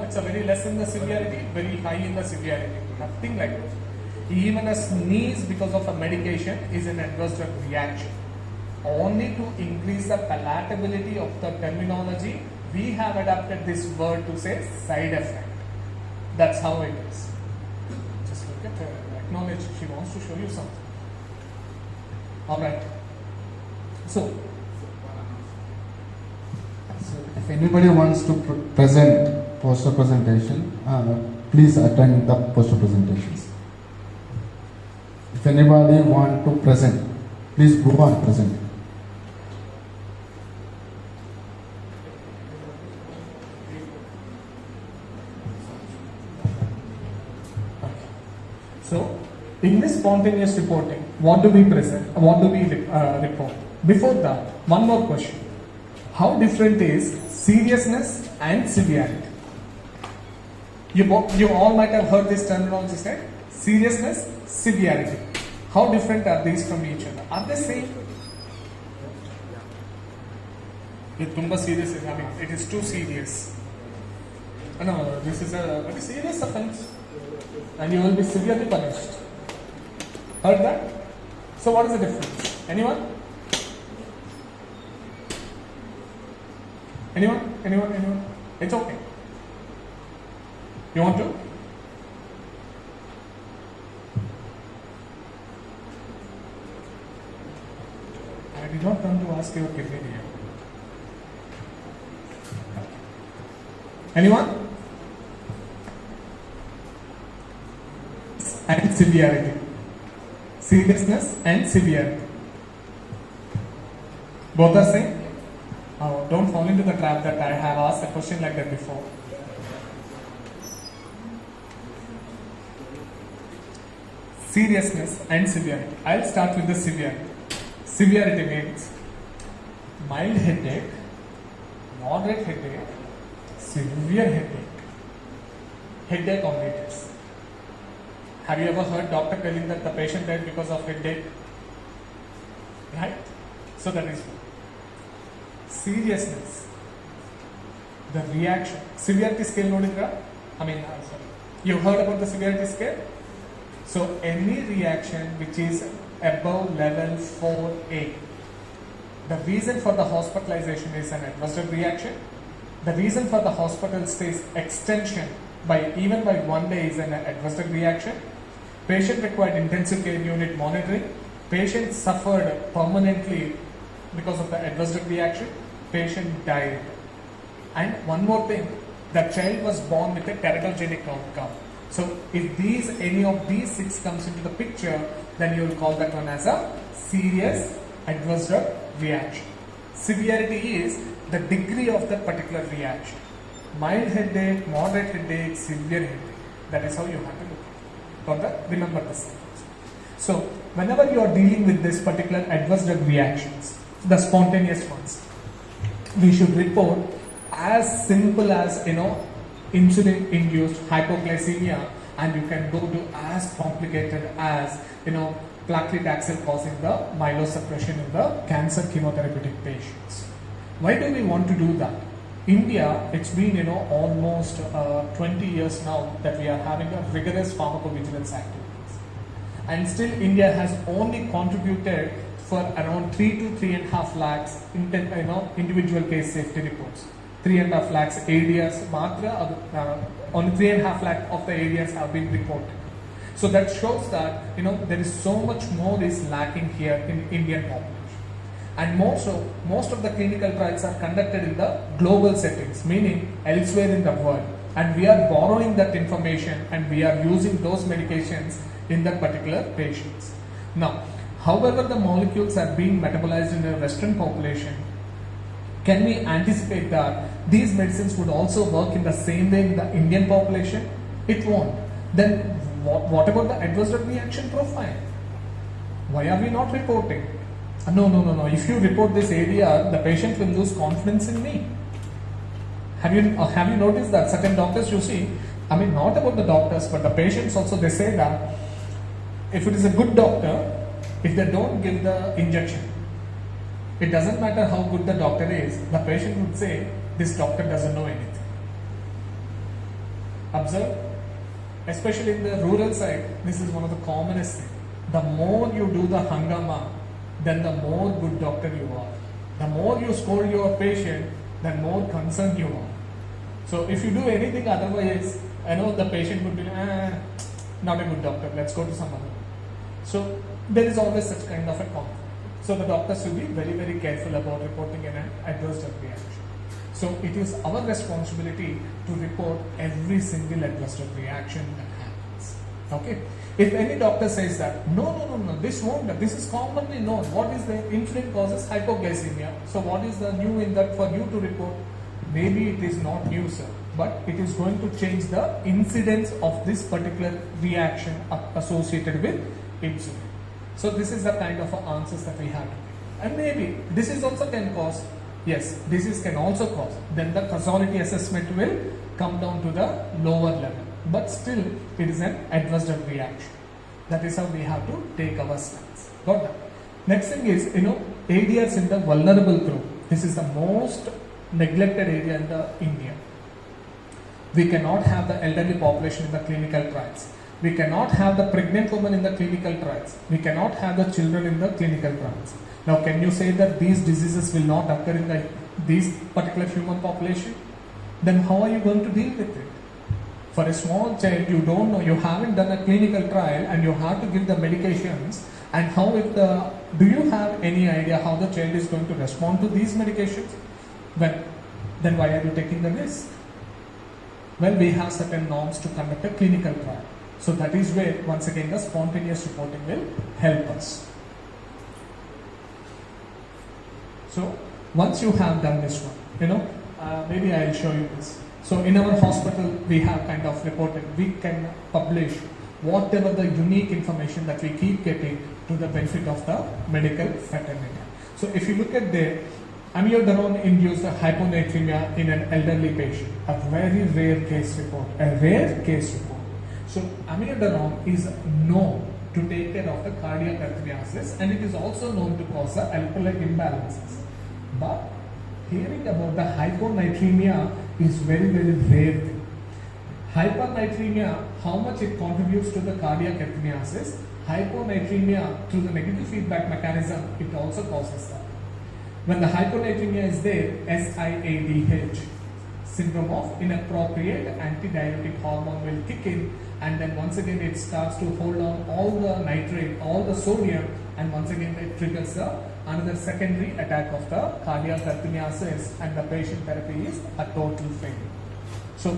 Speaker 3: it's a very less in the severity, very high in the severity. Nothing like that. Even a sneeze because of a medication is an adverse drug reaction. Only to increase the palatability of the terminology, we have adapted this word to say side effect. That's how it is. Just look at her, acknowledge she wants to show you something. Alright. So
Speaker 5: if anybody wants to present poster presentation, please attend the poster presentations. If anybody want to present, please go on present.
Speaker 3: So, in this spontaneous reporting, what do we present? What do we report? Before that, one more question. How different is seriousness and severity? You all might have heard this terminology said, seriousness, severity. How different are these from each other? Are they same? It's tumba serious. It is too serious. No, this is a very serious offense. And you will be severely punished. Heard that? So what is the difference? Anyone? Anyone? It's okay. You want to? I did not come to ask your opinion. Anyone? And severity. Seriousness and severity. Both are same? Oh, don't fall into the trap that I have asked a question like that before. Seriousness and severity. I'll start with the severity. Severity means mild headache, moderate headache, severe headache. Headache only it is. Have you ever heard doctor telling that the patient died because of headache? Right? So that is seriousness. The reaction. Severity scale nodidra? You heard about the severity scale? So any reaction which is above level 4A, The reason for the hospitalization is an adverse drug reaction. The reason for the hospital stays extension by even by 1 day is an adverse drug reaction. Patient required intensive care unit monitoring. Patient suffered permanently because of the adverse drug reaction. Patient died. And one more thing, the child was born with a teratogenic outcome. So if any of these 6 comes into the picture, then you will call that one as a serious adverse drug reaction. Severity is the degree of that particular reaction. Mild headache, moderate headache, severe headache. That is how you have to look at it. Remember this. So whenever you are dealing with this particular adverse drug reactions, the spontaneous ones, we should report as simple as insulin induced hypoglycemia, and you can go to as complicated as paclitaxel causing the myelosuppression in the cancer chemotherapeutic patients. Why do we want to do that? India, it's been almost 20 years now that we are having a rigorous pharmacovigilance activities, and still India has only contributed for around 3 to 3.5 lakhs individual case safety reports. 3.5 lakhs ADRs, only 3.5 lakh of the ADRs have been reported. So that shows that there is so much more is lacking here in Indian population. And most of the clinical trials are conducted in the global settings, meaning elsewhere in the world. And we are borrowing that information and we are using those medications in that particular patients. Now, however the molecules are being metabolized in the Western population, can we anticipate that these medicines would also work in the same way in the Indian population? It won't. Then what about the adverse drug reaction profile? Why are we not reporting? No. If you report this ADR, the patient will lose confidence in me. Have you noticed that certain doctors you see, not about the doctors, but the patients also, they say that if it is a good doctor, if they don't give the injection, it doesn't matter how good the doctor is, the patient would say, this doctor doesn't know anything. Observe, especially in the rural side, this is one of the commonest things. The more you do the hangama, then the more good doctor you are. The more you scold your patient, the more concerned you are. So if you do anything otherwise, the patient would be, not a good doctor, let's go to some other. So there is always such kind of a conflict. So the doctors should be very, very careful about reporting an adverse drug reaction. So it is our responsibility to report every single adverse drug reaction that happens. Okay. If any doctor says that, no, this won't, this is commonly known. What is the insulin causes hypoglycemia? So what is the new in that for you to report? Maybe it is not new, sir, but it is going to change the incidence of this particular reaction associated with insulin. So this is the kind of answers that we have to give. And maybe disease also can cause. Yes, disease can also cause. Then the causality assessment will come down to the lower level. But still, it is an adverse drug reaction. That is how we have to take our stance. Got that? Next thing is, ADRs in the vulnerable group. This is the most neglected area in India. We cannot have the elderly population in the clinical trials. We cannot have the pregnant woman in the clinical trials. We cannot have the children in the clinical trials. Now, can you say that these diseases will not occur in these particular human population? Then how are you going to deal with it? For a small child, you don't know, you haven't done a clinical trial and you have to give the medications, and do you have any idea how the child is going to respond to these medications? Then why are you taking the risk? Well, we have certain norms to conduct a clinical trial. So that is where, once again, the spontaneous reporting will help us. So once you have done this one, maybe I'll show you this. So in our hospital, we have kind of reported, we can publish whatever the unique information that we keep getting to the benefit of the medical fraternity. So if you look at the amiodarone induced hyponatremia in an elderly patient, a very rare case report, So amiodarone is known to take care of the cardiac arrhythmias, and it is also known to cause the electrolyte imbalances. But hearing about the hyponatremia is very, very rare thing. Hypernatremia, how much it contributes to the cardiac arrhythmias. Hyponatremia, through the negative feedback mechanism, it also causes that. When the hyponatremia is there, SIADH, syndrome of inappropriate antidiuretic hormone will kick in, and then once again it starts to hold on all the nitrate, all the sodium, and once again it triggers another secondary attack of the cardiac arrhythmiasis, and the patient therapy is a total failure. So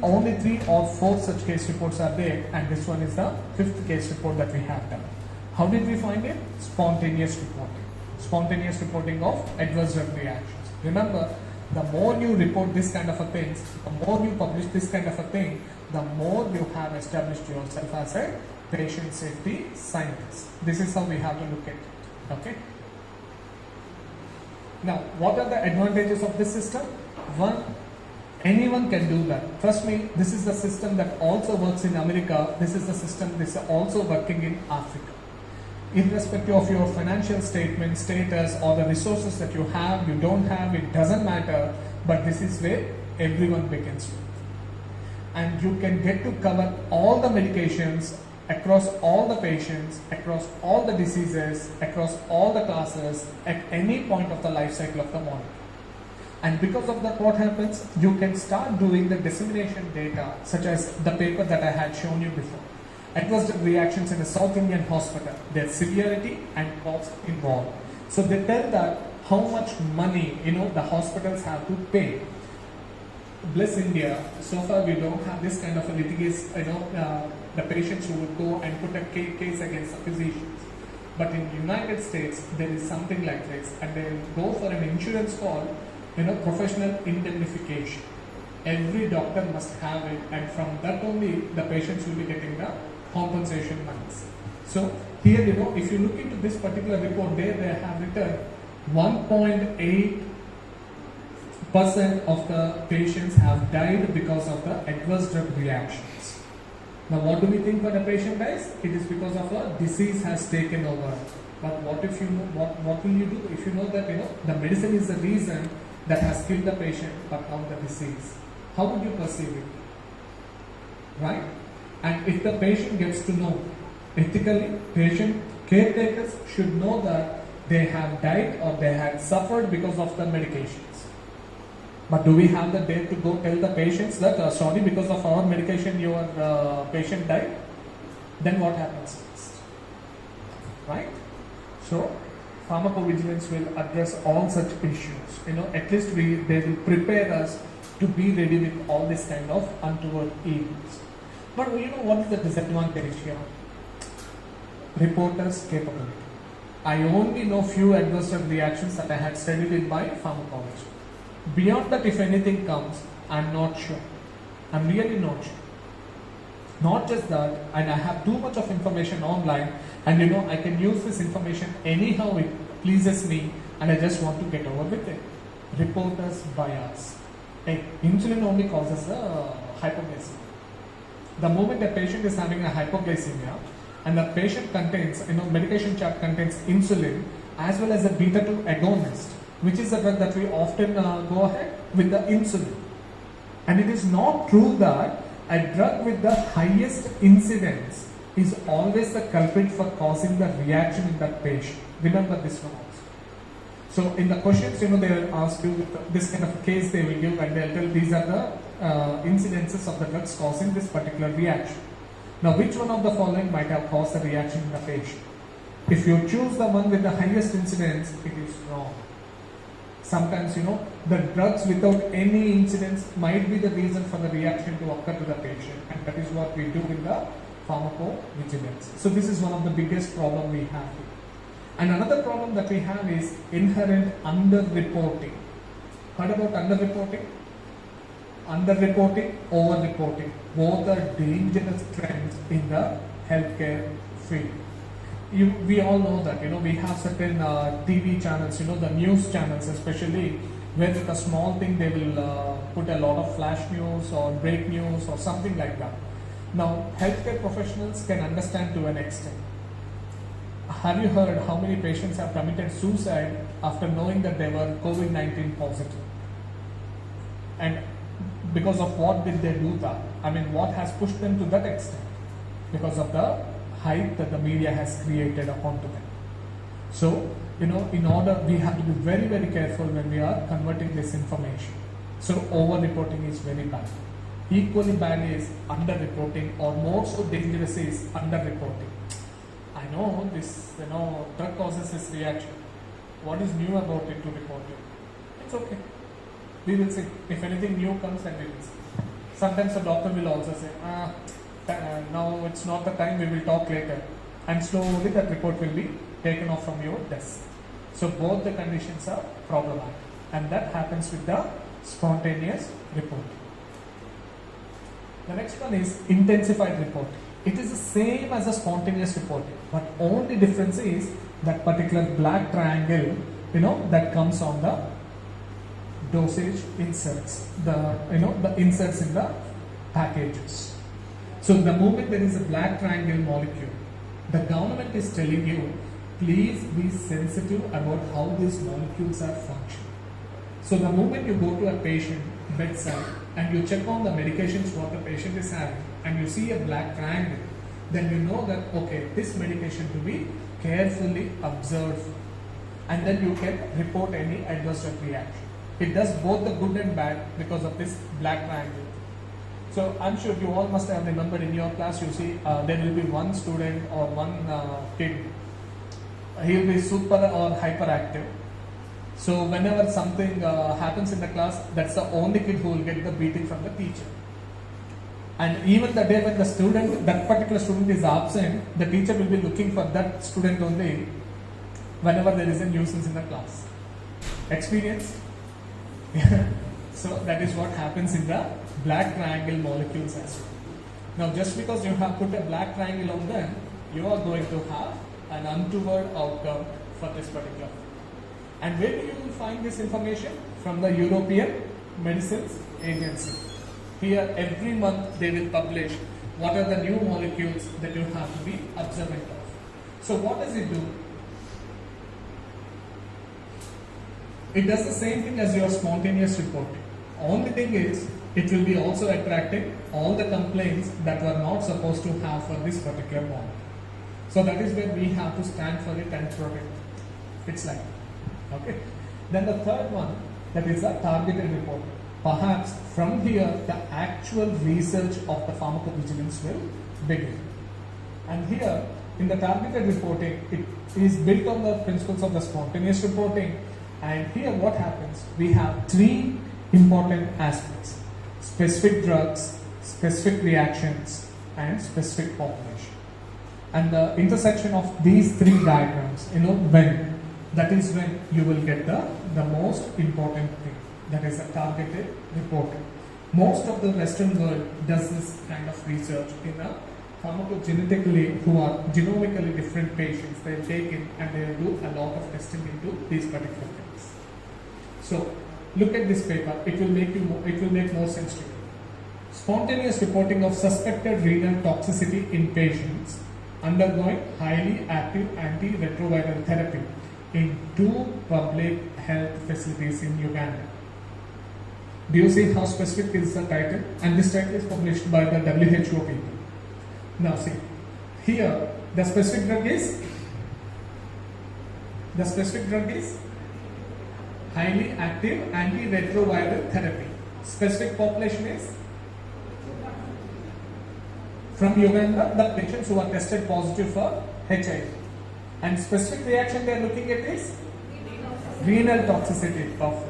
Speaker 3: only 3 or 4 such case reports are there, and this one is the 5th case report that we have done. How did we find it? Spontaneous reporting. Spontaneous reporting of adverse drug reactions. Remember, the more you report this kind of a things, the more you publish this kind of a thing, the more you have established yourself as a patient safety scientist. This is how we have to look at it. Okay. Now, what are the advantages of this system? One, anyone can do that. Trust me, this is the system that also works in America. This is the system that is also working in Africa. Irrespective of your financial statement, status, or the resources that you have, you don't have, it doesn't matter, but this is where everyone begins with. And you can get to cover all the medications across all the patients, across all the diseases, across all the classes, at any point of the life cycle of the molecule. And because of that, what happens? You can start doing the dissemination data, such as the paper that I had shown you before. Adverse drug reactions in a South Indian hospital, their severity and cost involved. So they tell that how much money the hospitals have to pay. Bless India, so far we don't have this kind of a litigation, the patients who would go and put a case against the physicians. But in the United States, there is something like this, and they go for an insurance called professional indemnification. Every doctor must have it, and from that only the patients will be getting the compensation monies. So here, if you look into this particular report, they have written 1.8% of the patients have died because of the adverse drug reactions. Now, what do we think when a patient dies? It is because of a disease has taken over. But what if you know, what will you do if you know that the medicine is the reason that has killed the patient, but not the disease? How would you perceive it? Right? And if the patient gets to know, ethically, patient caretakers should know that they have died or they had suffered because of the medications. But do we have the dare to go tell the patients that, sorry, because of our medication your patient died? Then what happens next? Right? So, pharmacovigilance will address all such issues. At least they will prepare us to be ready with all this kind of untoward events. But what is the disadvantage here? Reporters' capability. I only know few adverse drug reactions that I had studied in my pharmacology. Beyond that, if anything comes, I'm not sure. I'm really not sure. Not just that, and I have too much of information online, and I can use this information anyhow it pleases me, and I just want to get over with it. Reporters' bias. Hey, insulin only causes a hypoglycemia. The moment a patient is having a hypoglycemia, and the patient contains, medication chart contains insulin as well as a beta-2 agonist, which is the drug that we often go ahead with the insulin. And it is not true that a drug with the highest incidence is always the culprit for causing the reaction in that patient. Remember this one also. So in the questions, they will ask you with this kind of a case they will give, and they'll tell these are the incidences of the drugs causing this particular reaction. Now, which one of the following might have caused the reaction in the patient? If you choose the one with the highest incidence, it is wrong. Sometimes, the drugs without any incidence might be the reason for the reaction to occur to the patient, and that is what we do in the pharmacovigilance. So this is one of the biggest problem we have here. And another problem that we have is inherent underreporting. Heard about underreporting? Underreporting, overreporting. Both are dangerous trends in the healthcare field. We all know that, we have certain TV channels, the news channels especially, where with a small thing they will put a lot of flash news or break news or something like that. Now, healthcare professionals can understand to an extent. Have you heard how many patients have committed suicide after knowing that they were COVID-19 positive? And because of what did they do that? I mean, what has pushed them to that extent? Because of the hype that the media has created onto them. So, in order, we have to be very, very careful when we are converting this information. So over-reporting is very bad. Equally bad is under-reporting, or more so dangerous is under-reporting. I know this, drug causes this reaction. What is new about it to report it? It's okay. We will see. If anything new comes, then we will see. Sometimes the doctor will also say, now it's not the time, we will talk later. And slowly that report will be taken off from your desk. So both the conditions are problematic. And that happens with the spontaneous reporting. The next one is intensified reporting. It is the same as a spontaneous reporting, but only difference is that particular black triangle, that comes on the dosage inserts, the inserts in the packages. So the moment there is a black triangle molecule, the government is telling you, please be sensitive about how these molecules are functioning. So the moment you go to a patient bedside and you check on the medications what the patient is having and you see a black triangle, then you know that, okay, this medication to be carefully observed, and then you can report any adverse drug reaction. It does both the good and bad because of this black triangle. So I'm sure you all must have remembered in your class, you see there will be one student or one kid, he will be super or hyperactive. So whenever something happens in the class, that's the only kid who will get the beating from the teacher. And even the day when that particular student is absent, the teacher will be looking for that student only whenever there is a nuisance in the class. Experience? So that is what happens in the black triangle molecules as well. Now just because you have put a black triangle on them, you are going to have an untoward outcome for this particular. And where do you find this information? From the European Medicines Agency. Here every month they will publish what are the new molecules that you have to be observant of. So what does it do? It does the same thing as your spontaneous reporting. Only thing is, it will be also attracting all the complaints that were not supposed to have for this particular molecule. So that is where we have to stand for it and protect it. It's like, okay. Then the third one, that is a targeted reporting. Perhaps from here, the actual research of the pharmacovigilance will begin. And here, in the targeted reporting, it is built on the principles of the spontaneous reporting. And here what happens? We have three important aspects: specific drugs, specific reactions, and specific population. And the intersection of these three diagrams, that is when you will get the most important thing, that is a targeted reporting. Most of the Western world does this kind of research in a pharmacogenetically, who are genomically different patients. They take in and they do a lot of testing into these particular things. So look at this paper, it will make more sense to you. Spontaneous reporting of suspected renal toxicity in patients undergoing highly active antiretroviral therapy in 2 public health facilities in Uganda. Do you see how specific is the title? And this title is published by the WHO people. Now see, here the specific drug is highly active antiretroviral therapy. Specific population is from Uganda, the patients who are tested positive for HIV. And specific reaction they are looking at is renal toxicity of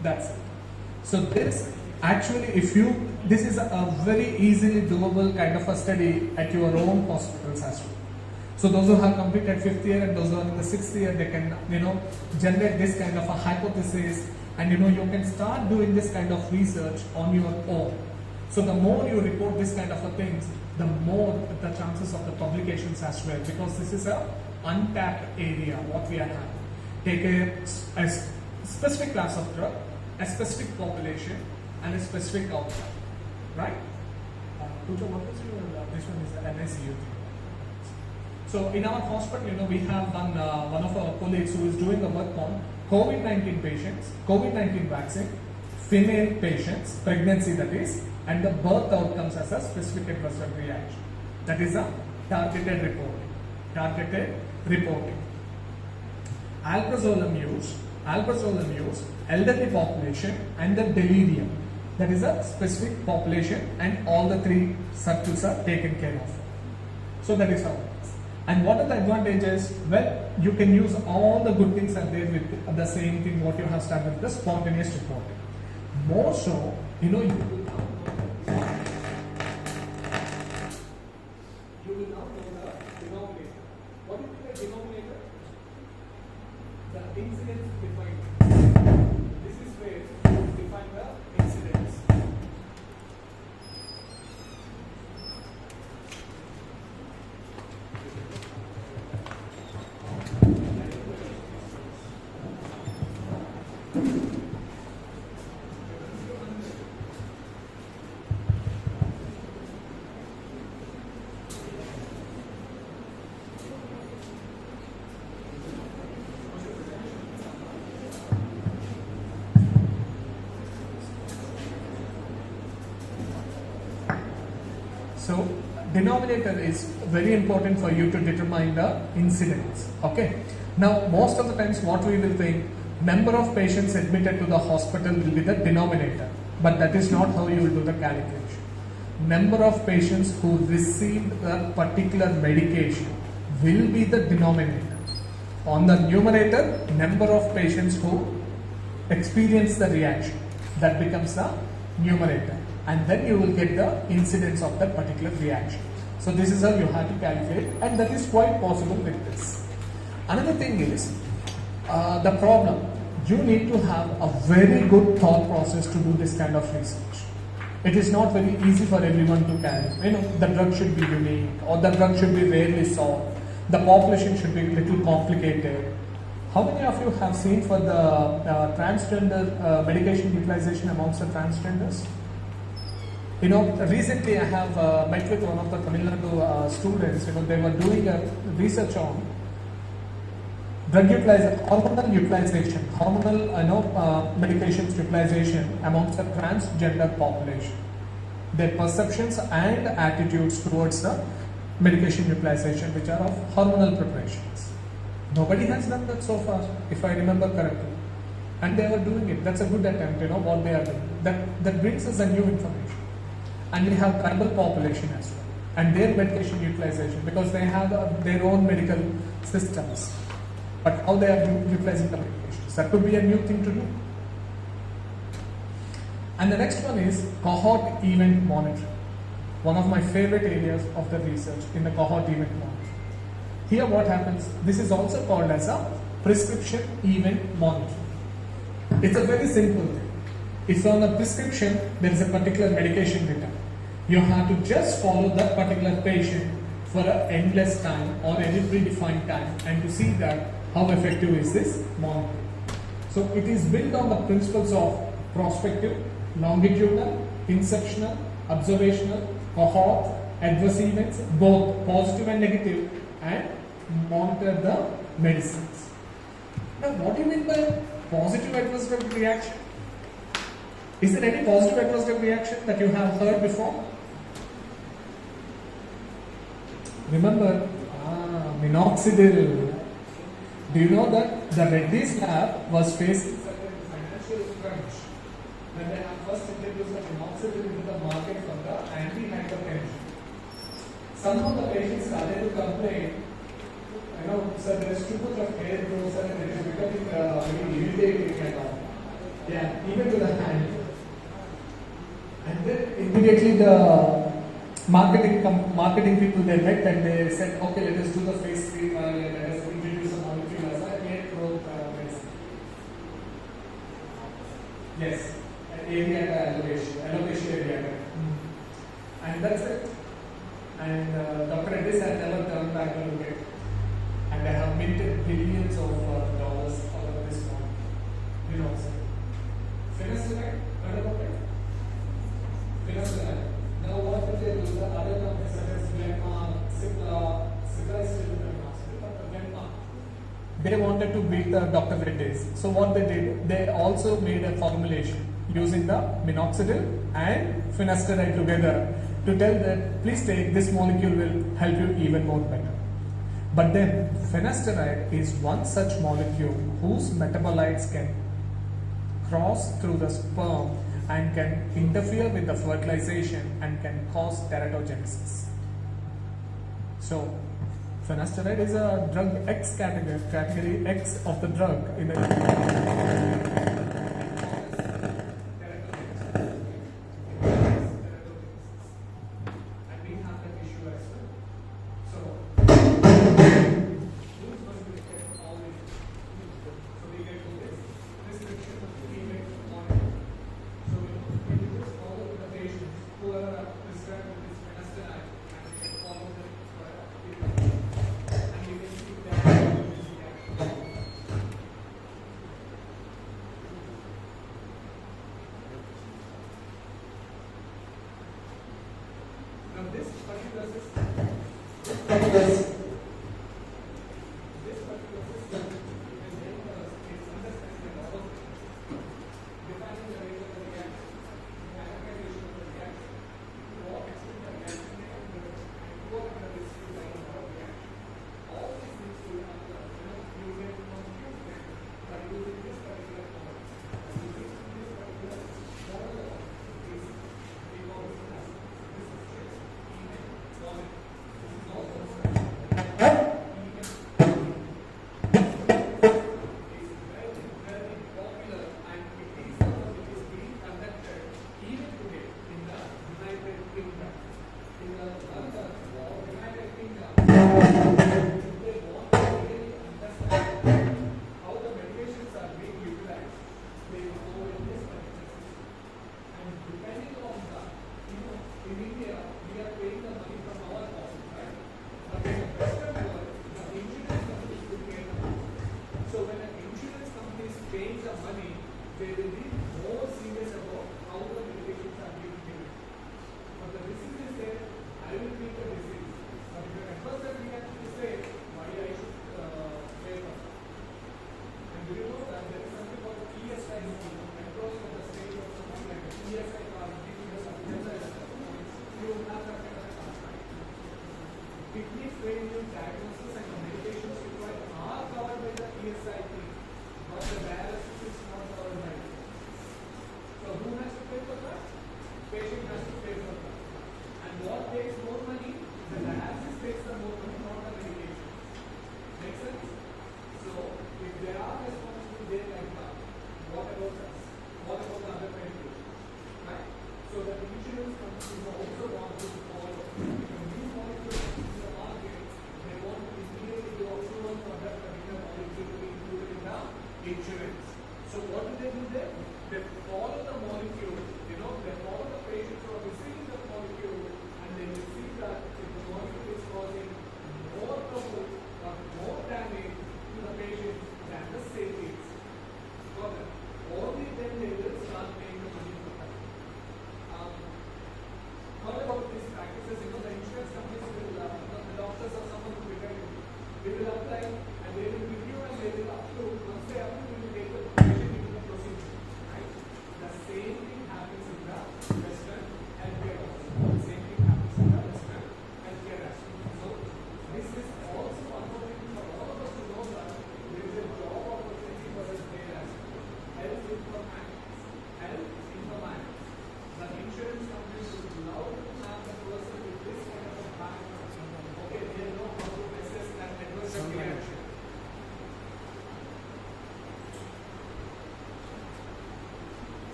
Speaker 3: that's it. So this actually, this is a very easily doable kind of a study at your own hospitals as well. So those who have completed 5th year and those who are in the 6th year, they can generate this kind of a hypothesis, and you can start doing this kind of research on your own. So the more you report this kind of a things, the more the chances of the publications as well, because this is a untapped area what we are having. Take a specific class of drug, a specific population, and a specific outcome, right? Pooja, what is your, this one is an NSU. So in our hospital, we have one of our colleagues who is doing the work on COVID-19 patients, COVID-19 vaccine, female patients, pregnancy that is, and the birth outcomes as a specific adverse drug reaction. That is a targeted reporting. alprazolam use, elderly population, and the delirium. That is a specific population, and all the three circles are taken care of. So that is how it is. And what are the advantages? Well, you can use all the good things are there with the same thing what you have started with the spontaneous reporting. More so, you will now know the denominator. What is the denominator? The incidence defined. This is where you define the incidence. So denominator is very important for you to determine the incidence. Okay. Now most of the times what we will think, number of patients admitted to the hospital will be the denominator, but that is not how you will do the calculation. Number of patients who received a particular medication will be the denominator. On the numerator, number of patients who experience the reaction, that becomes the numerator, and then you will get the incidence of that particular reaction. So this is how you have to calculate, and that is quite possible with this. Another thing is the problem. You need to have a very good thought process to do this kind of research. It is not very easy for everyone to carry. The drug should be unique, or the drug should be rarely sought. The population should be a little complicated. How many of you have seen for the transgender medication utilization amongst the transgenders? Recently I have met with one of the Tamil Nadu students. They were doing a research on drug utilization, hormonal utilization, medications utilization amongst the transgender population. Their perceptions and attitudes towards the medication utilization, which are of hormonal preparations. Nobody has done that so far, if I remember correctly. And they were doing it. That's a good attempt, what they are doing. That brings us a new information. And we have tribal population as well, and their medication utilization, because they have their own medical systems. But how they are utilizing the medications, that could be a new thing to do. And the next one is cohort event monitoring. One of my favorite areas of the research in the cohort event monitoring. Here what happens, this is also called as a prescription event monitoring. It's a very simple thing. If on a prescription there is a particular medication written, you have to just follow that particular patient for an endless time or any predefined time, and to see that how effective is this monitoring. So it is built on the principles of prospective, longitudinal, inceptional, observational, cohort, adverse events, both positive and negative, and monitor the medicines. Now what do you mean by positive adverse drug reaction? Is there any positive adverse drug reaction that you have heard before? Remember, minoxidil. Do you know that the Reddy's lab was facing financial crunch when they have first introduced the minoxidil into the market for the anti-hypertension? Some of the patients started to complain, sir, there is too much of hair growth and it is becoming very irritating and all. Yeah, even to the hand. And then immediately the marketing people, they met and they said, okay, let us do the phase 3 trial and let us introduce a molecule as a hair growth medicine. Yes, areata alopecia areata. And that's it. And Dr. Reddy's had never turned back to look at it. And they have minted billions of dollars out of this one. Finasteride, heard about it? Finasteride. Now what did they do? The other companies such as Glenmark, Cipla is still in the market, but Glenmark, they wanted to beat the Dr. Reddy's. So what they did, they also made a formulation using the minoxidil and finasteride together to tell that please take this molecule will help you even more better. But then finasteride is one such molecule whose metabolites can cross through the sperm and can interfere with the fertilization and can cause teratogenesis. So finasteride is a drug X category X of the drug in the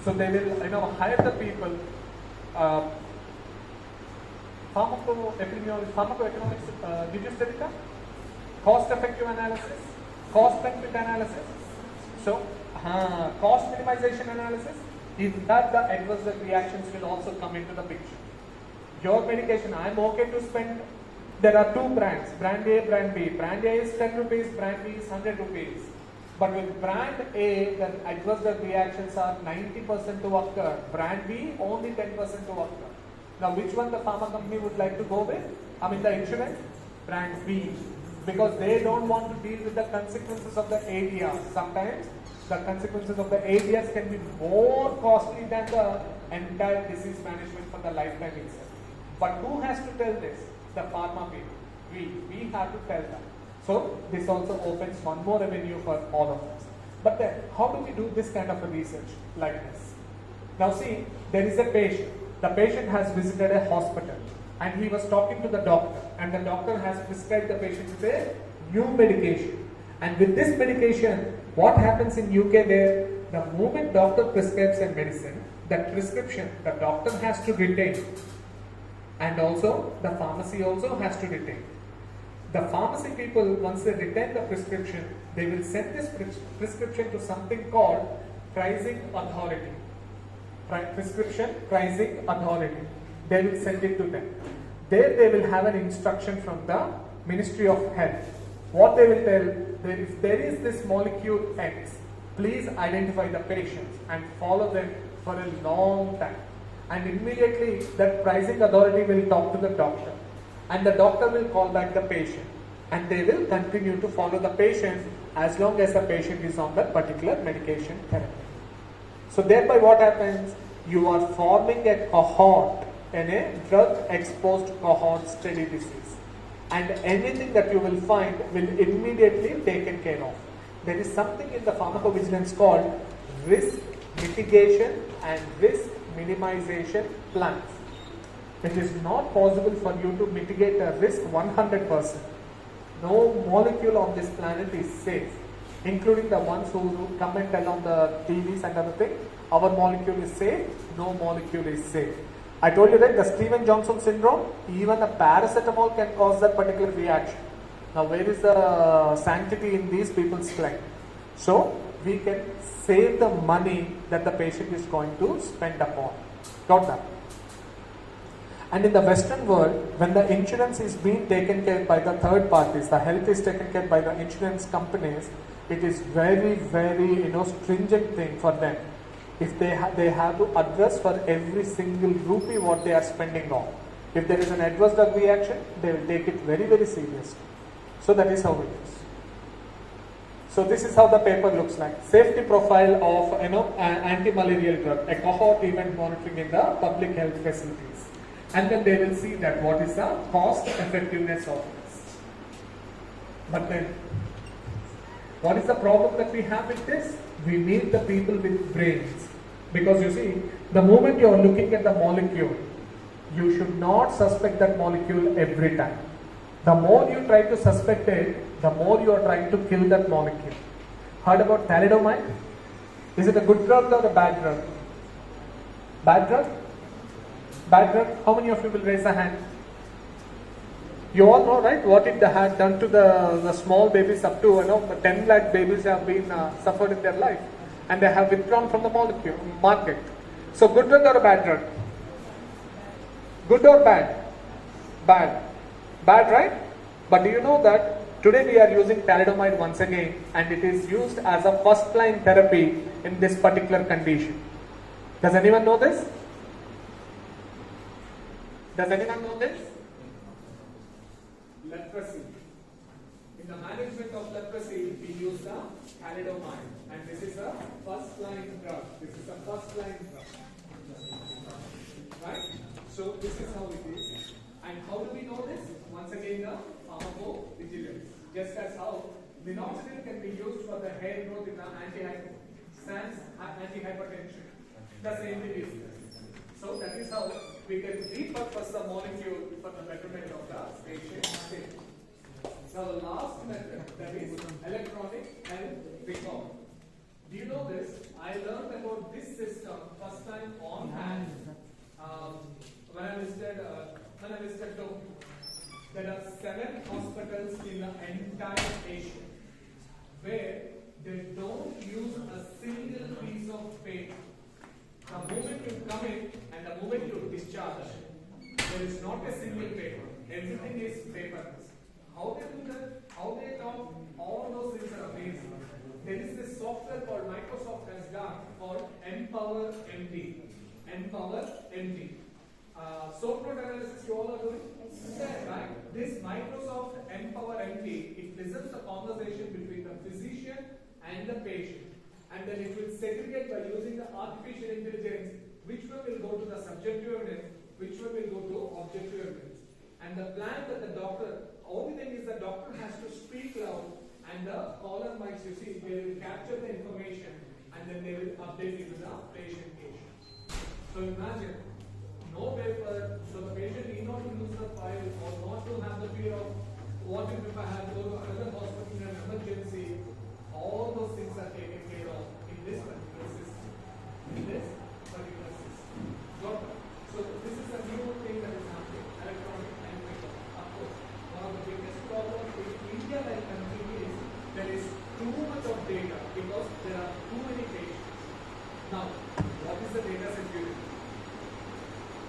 Speaker 3: So they will, hire the people. Pharmacoeconomics. Did you study that? Cost-effective analysis, cost-benefit analysis. So, cost minimization analysis. In that, the adverse reactions will also come into the picture. Your medication, I'm okay to spend. There are two brands, brand A, brand B. Brand A is 10 rupees, brand B is 100 rupees. But with brand A, the adverse drug reactions are 90% to occur. Brand B, only 10% to occur. Now, which one the pharma company would like to go with? The insurance? Brand B. Because they don't want to deal with the consequences of the ADRs. Sometimes the consequences of the ADRs can be more costly than the entire disease management for the lifetime itself. But who has to tell this? The pharma people. We have to tell them. So this also opens one more avenue for all of us. But then, how do we do this kind of a research like this? Now see, there is a patient. The patient has visited a hospital and he was talking to the doctor, and the doctor has prescribed the patient with a new medication. And with this medication, what happens in UK there, the moment doctor prescribes a medicine, that prescription the doctor has to retain, and also the pharmacy also has to retain. The pharmacy people, once they retain the prescription, they will send this prescription to something called pricing authority. Prescription pricing authority. They will send it to them. There they will have an instruction from the Ministry of Health. What they will tell, if there is this molecule X, please identify the patients and follow them for a long time. And immediately that pricing authority will talk to the doctor, and the doctor will call back the patient, and they will continue to follow the patient as long as the patient is on that particular medication therapy. So thereby what happens? You are forming a cohort in a drug exposed cohort study disease, and anything that you will find will immediately be taken care of. There is something in the pharmacovigilance called risk mitigation and risk minimization plans. It is not possible for you to mitigate a risk 100%. No molecule on this planet is safe, including the ones who come and tell on the TVs and other things. Our molecule is safe, no molecule is safe. I told you that the Stevens-Johnson syndrome, even a paracetamol can cause that particular reaction. Now where is the sanctity in these people's claim? So we can save the money that the patient is going to spend upon. Got that? And in the Western world, when the insurance is being taken care by the third parties, the health is taken care by the insurance companies, it is very, very stringent thing for them. If they have to address for every single rupee what they are spending on. If there is an adverse drug reaction, they will take it very, very seriously. So that is how it is. So this is how the paper looks like. Safety profile of anti-malarial drug, a cohort event monitoring in the public health facilities. And then they will see that what is the cost effectiveness of this. But then, what is the problem that we have with this? We need the people with brains. Because you see, the moment you are looking at the molecule, you should not suspect that molecule every time. The more you try to suspect it, the more you are trying to kill that molecule. Heard about thalidomide? Is it a good drug or a bad drug? Bad drug? Bad drug? How many of you will raise a hand? You all know, right, what it had done to the small babies up to 10 lakh babies have been suffered in their life, and they have withdrawn from the market. So good drug or a bad drug? Good or bad? Bad. Bad, right? But do you know that today we are using thalidomide once again, and it is used as a first line therapy in this particular condition. Does anyone know this? Does anyone know this? Leprosy. In the management of leprosy, we use the thalidomide, and this is a first line drug. This is a first line drug. Right? So this is how it is. And how do we know this? Once again, the pharmacovigilance. Just as how minoxidil can be used for the hair growth in the anti-hypertension. The same thing is this. So that is how we can repurpose the molecule for the betterment of the patient safety. Now the last method, that is electronic health record. Do you know this? I learned about this system first time on hand when I visited Tokyo. There are 7 hospitals in the entire Asia where they don't use a single piece of paper. The moment you come in and the moment you discharge, there is not a single paper. Everything is paperless. How they do that? How they talk? All those things are amazing. There is this software called Microsoft has done called Empower MD. Empower MD. Soap note analysis you all are doing? Yes. Right? This Microsoft Empower MD, it listens the conversation between the physician and the patient. And then it will segregate by using the artificial intelligence which one will objective evidence. And the plan that the doctor, only thing is the doctor has to speak loud, and the caller mics, you see, they will capture the information and then they will update it to the patient case. So imagine, no paper, so the patient need not to lose the file or not to have the fear of what if I have to go to another hospital in an emergency. All those things are taken care of in this particular system. In this particular system. Got it? So this is a new thing that is happening, electronic and paper. Of course, one of the biggest problems in India like country is there is too much of data because there are too many patients. Now, what is the data security?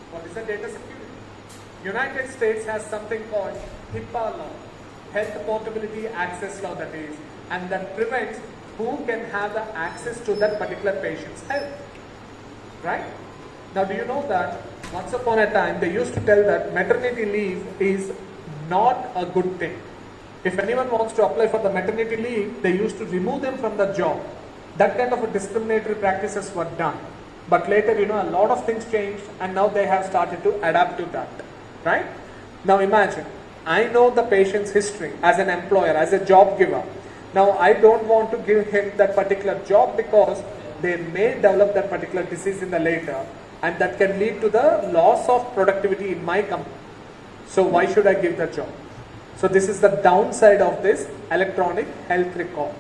Speaker 3: What is the data security? United States has something called HIPAA law, Health Portability Access Law, that is, and that prevents who can have the access to that particular patient's health. Right? Now, do you know that once upon a time they used to tell that maternity leave is not a good thing. If anyone wants to apply for the maternity leave, they used to remove them from the job. That kind of a discriminatory practices were done. But later, a lot of things changed and now they have started to adapt to that. Right? Now imagine, I know the patient's history as an employer, as a job giver. Now I don't want to give him that particular job because they may develop that particular disease in the later, and that can lead to the loss of productivity in my company. So why should I give the job? So this is the downside of this electronic health record.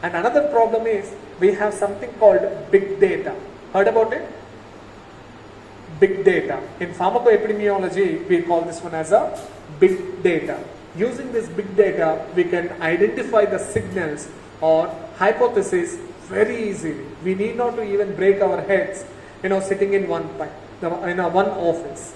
Speaker 3: And another problem is we have something called big data. Heard about it? Big data. In pharmacoepidemiology, we call this one as a big data. Using this big data, we can identify the signals or hypotheses very easily. We need not to even break our heads, sitting in one office.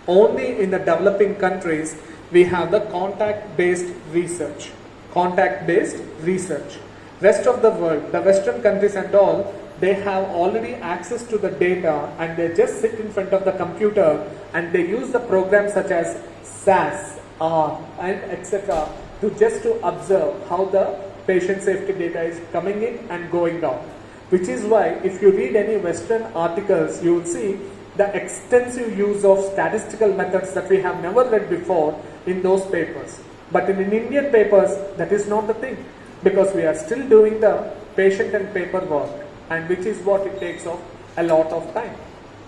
Speaker 3: Only in the developing countries, we have the contact-based research. Contact-based research. Rest of the world, the Western countries and all, they have already access to the data and they just sit in front of the computer and they use the programs such as SAS, R, and etc. to observe how the patient safety data is coming in and going out. Which is why if you read any Western articles, you will see the extensive use of statistical methods that we have never read before in those papers. But in Indian papers, that is not the thing, because we are still doing the patient and paper work, and which is what it takes of a lot of time.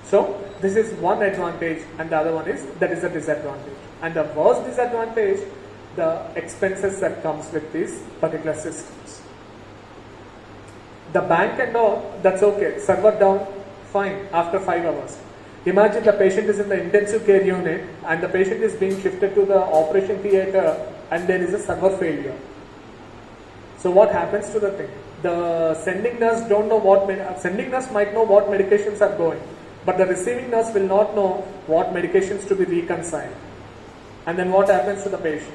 Speaker 3: So this is one advantage, and the other one is that is a disadvantage. And the worst disadvantage, the expenses that comes with these particular systems. The bank and all, that's okay, server down, fine, after 5 hours. Imagine the patient is in the intensive care unit and the patient is being shifted to the operation theatre and there is a server failure. So what happens to the thing? The sending nurse don't know sending nurse might know what medications are going, but the receiving nurse will not know what medications to be reconciled. And then what happens to the patient?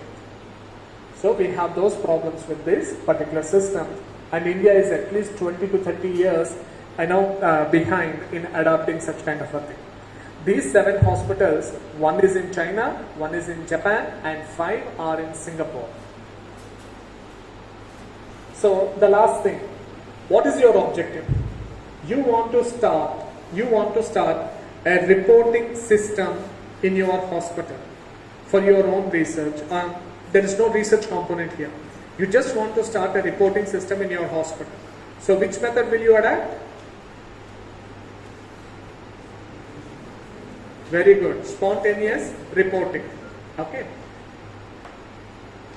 Speaker 3: So we have those problems with this particular system, and India is at least 20 to 30 years behind in adopting such kind of a thing. These 7 hospitals, one is in China, one is in Japan, and 5 are in Singapore. So the last thing, what is your objective? You want to start a reporting system in your hospital for your own research. There is no research component here. You just want to start a reporting system in your hospital. So which method will you adapt? Very good. Spontaneous reporting. Okay.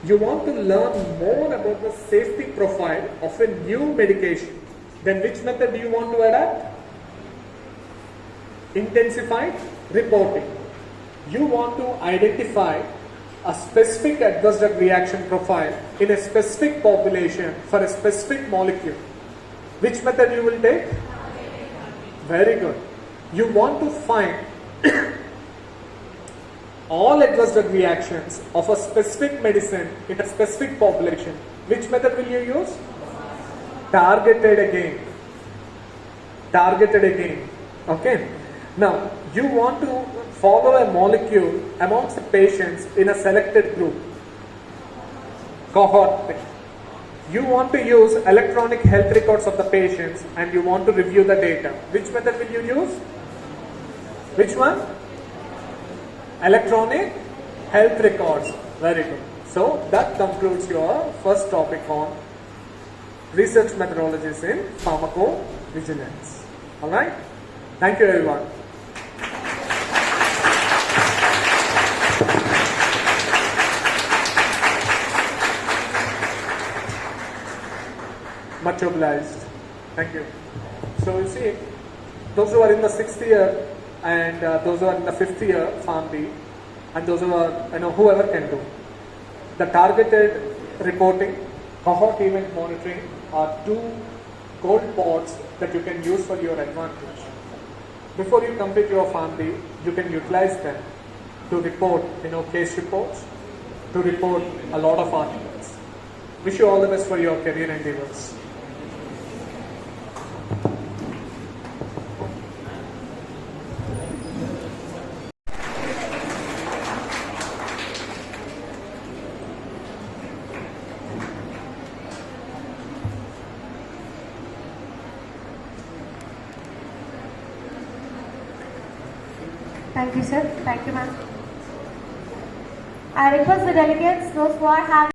Speaker 3: You want to learn more about the safety profile of a new medication. Then which method do you want to adapt? Intensified reporting. You want to identify a specific adverse drug reaction profile in a specific population for a specific molecule. Which method you will take? Very good. You want to find all adverse drug reactions of a specific medicine in a specific population. Which method will you use? Targeted again. Targeted again. Okay. Now, you want to follow a molecule amongst the patients in a selected group. Cohort. You want to use electronic health records of the patients and you want to review the data. Which method will you use? Which one? Electronic health records. Very good. So that concludes your first topic on research methodologies in pharmacovigilance. Alright? Thank you everyone. Much obliged. Thank you. So you see, those who are in the 6th year and those who are in the 5th year PharmD, and those who are, whoever can do. The targeted reporting, cohort event monitoring are two gold pods that you can use for your advantage. Before you complete your PharmD, you can utilize them to report, case reports, to report a lot of articles. Wish you all the best for your career endeavors.
Speaker 6: Thank you, sir. Thank you, ma'am. I request the delegates, those who are having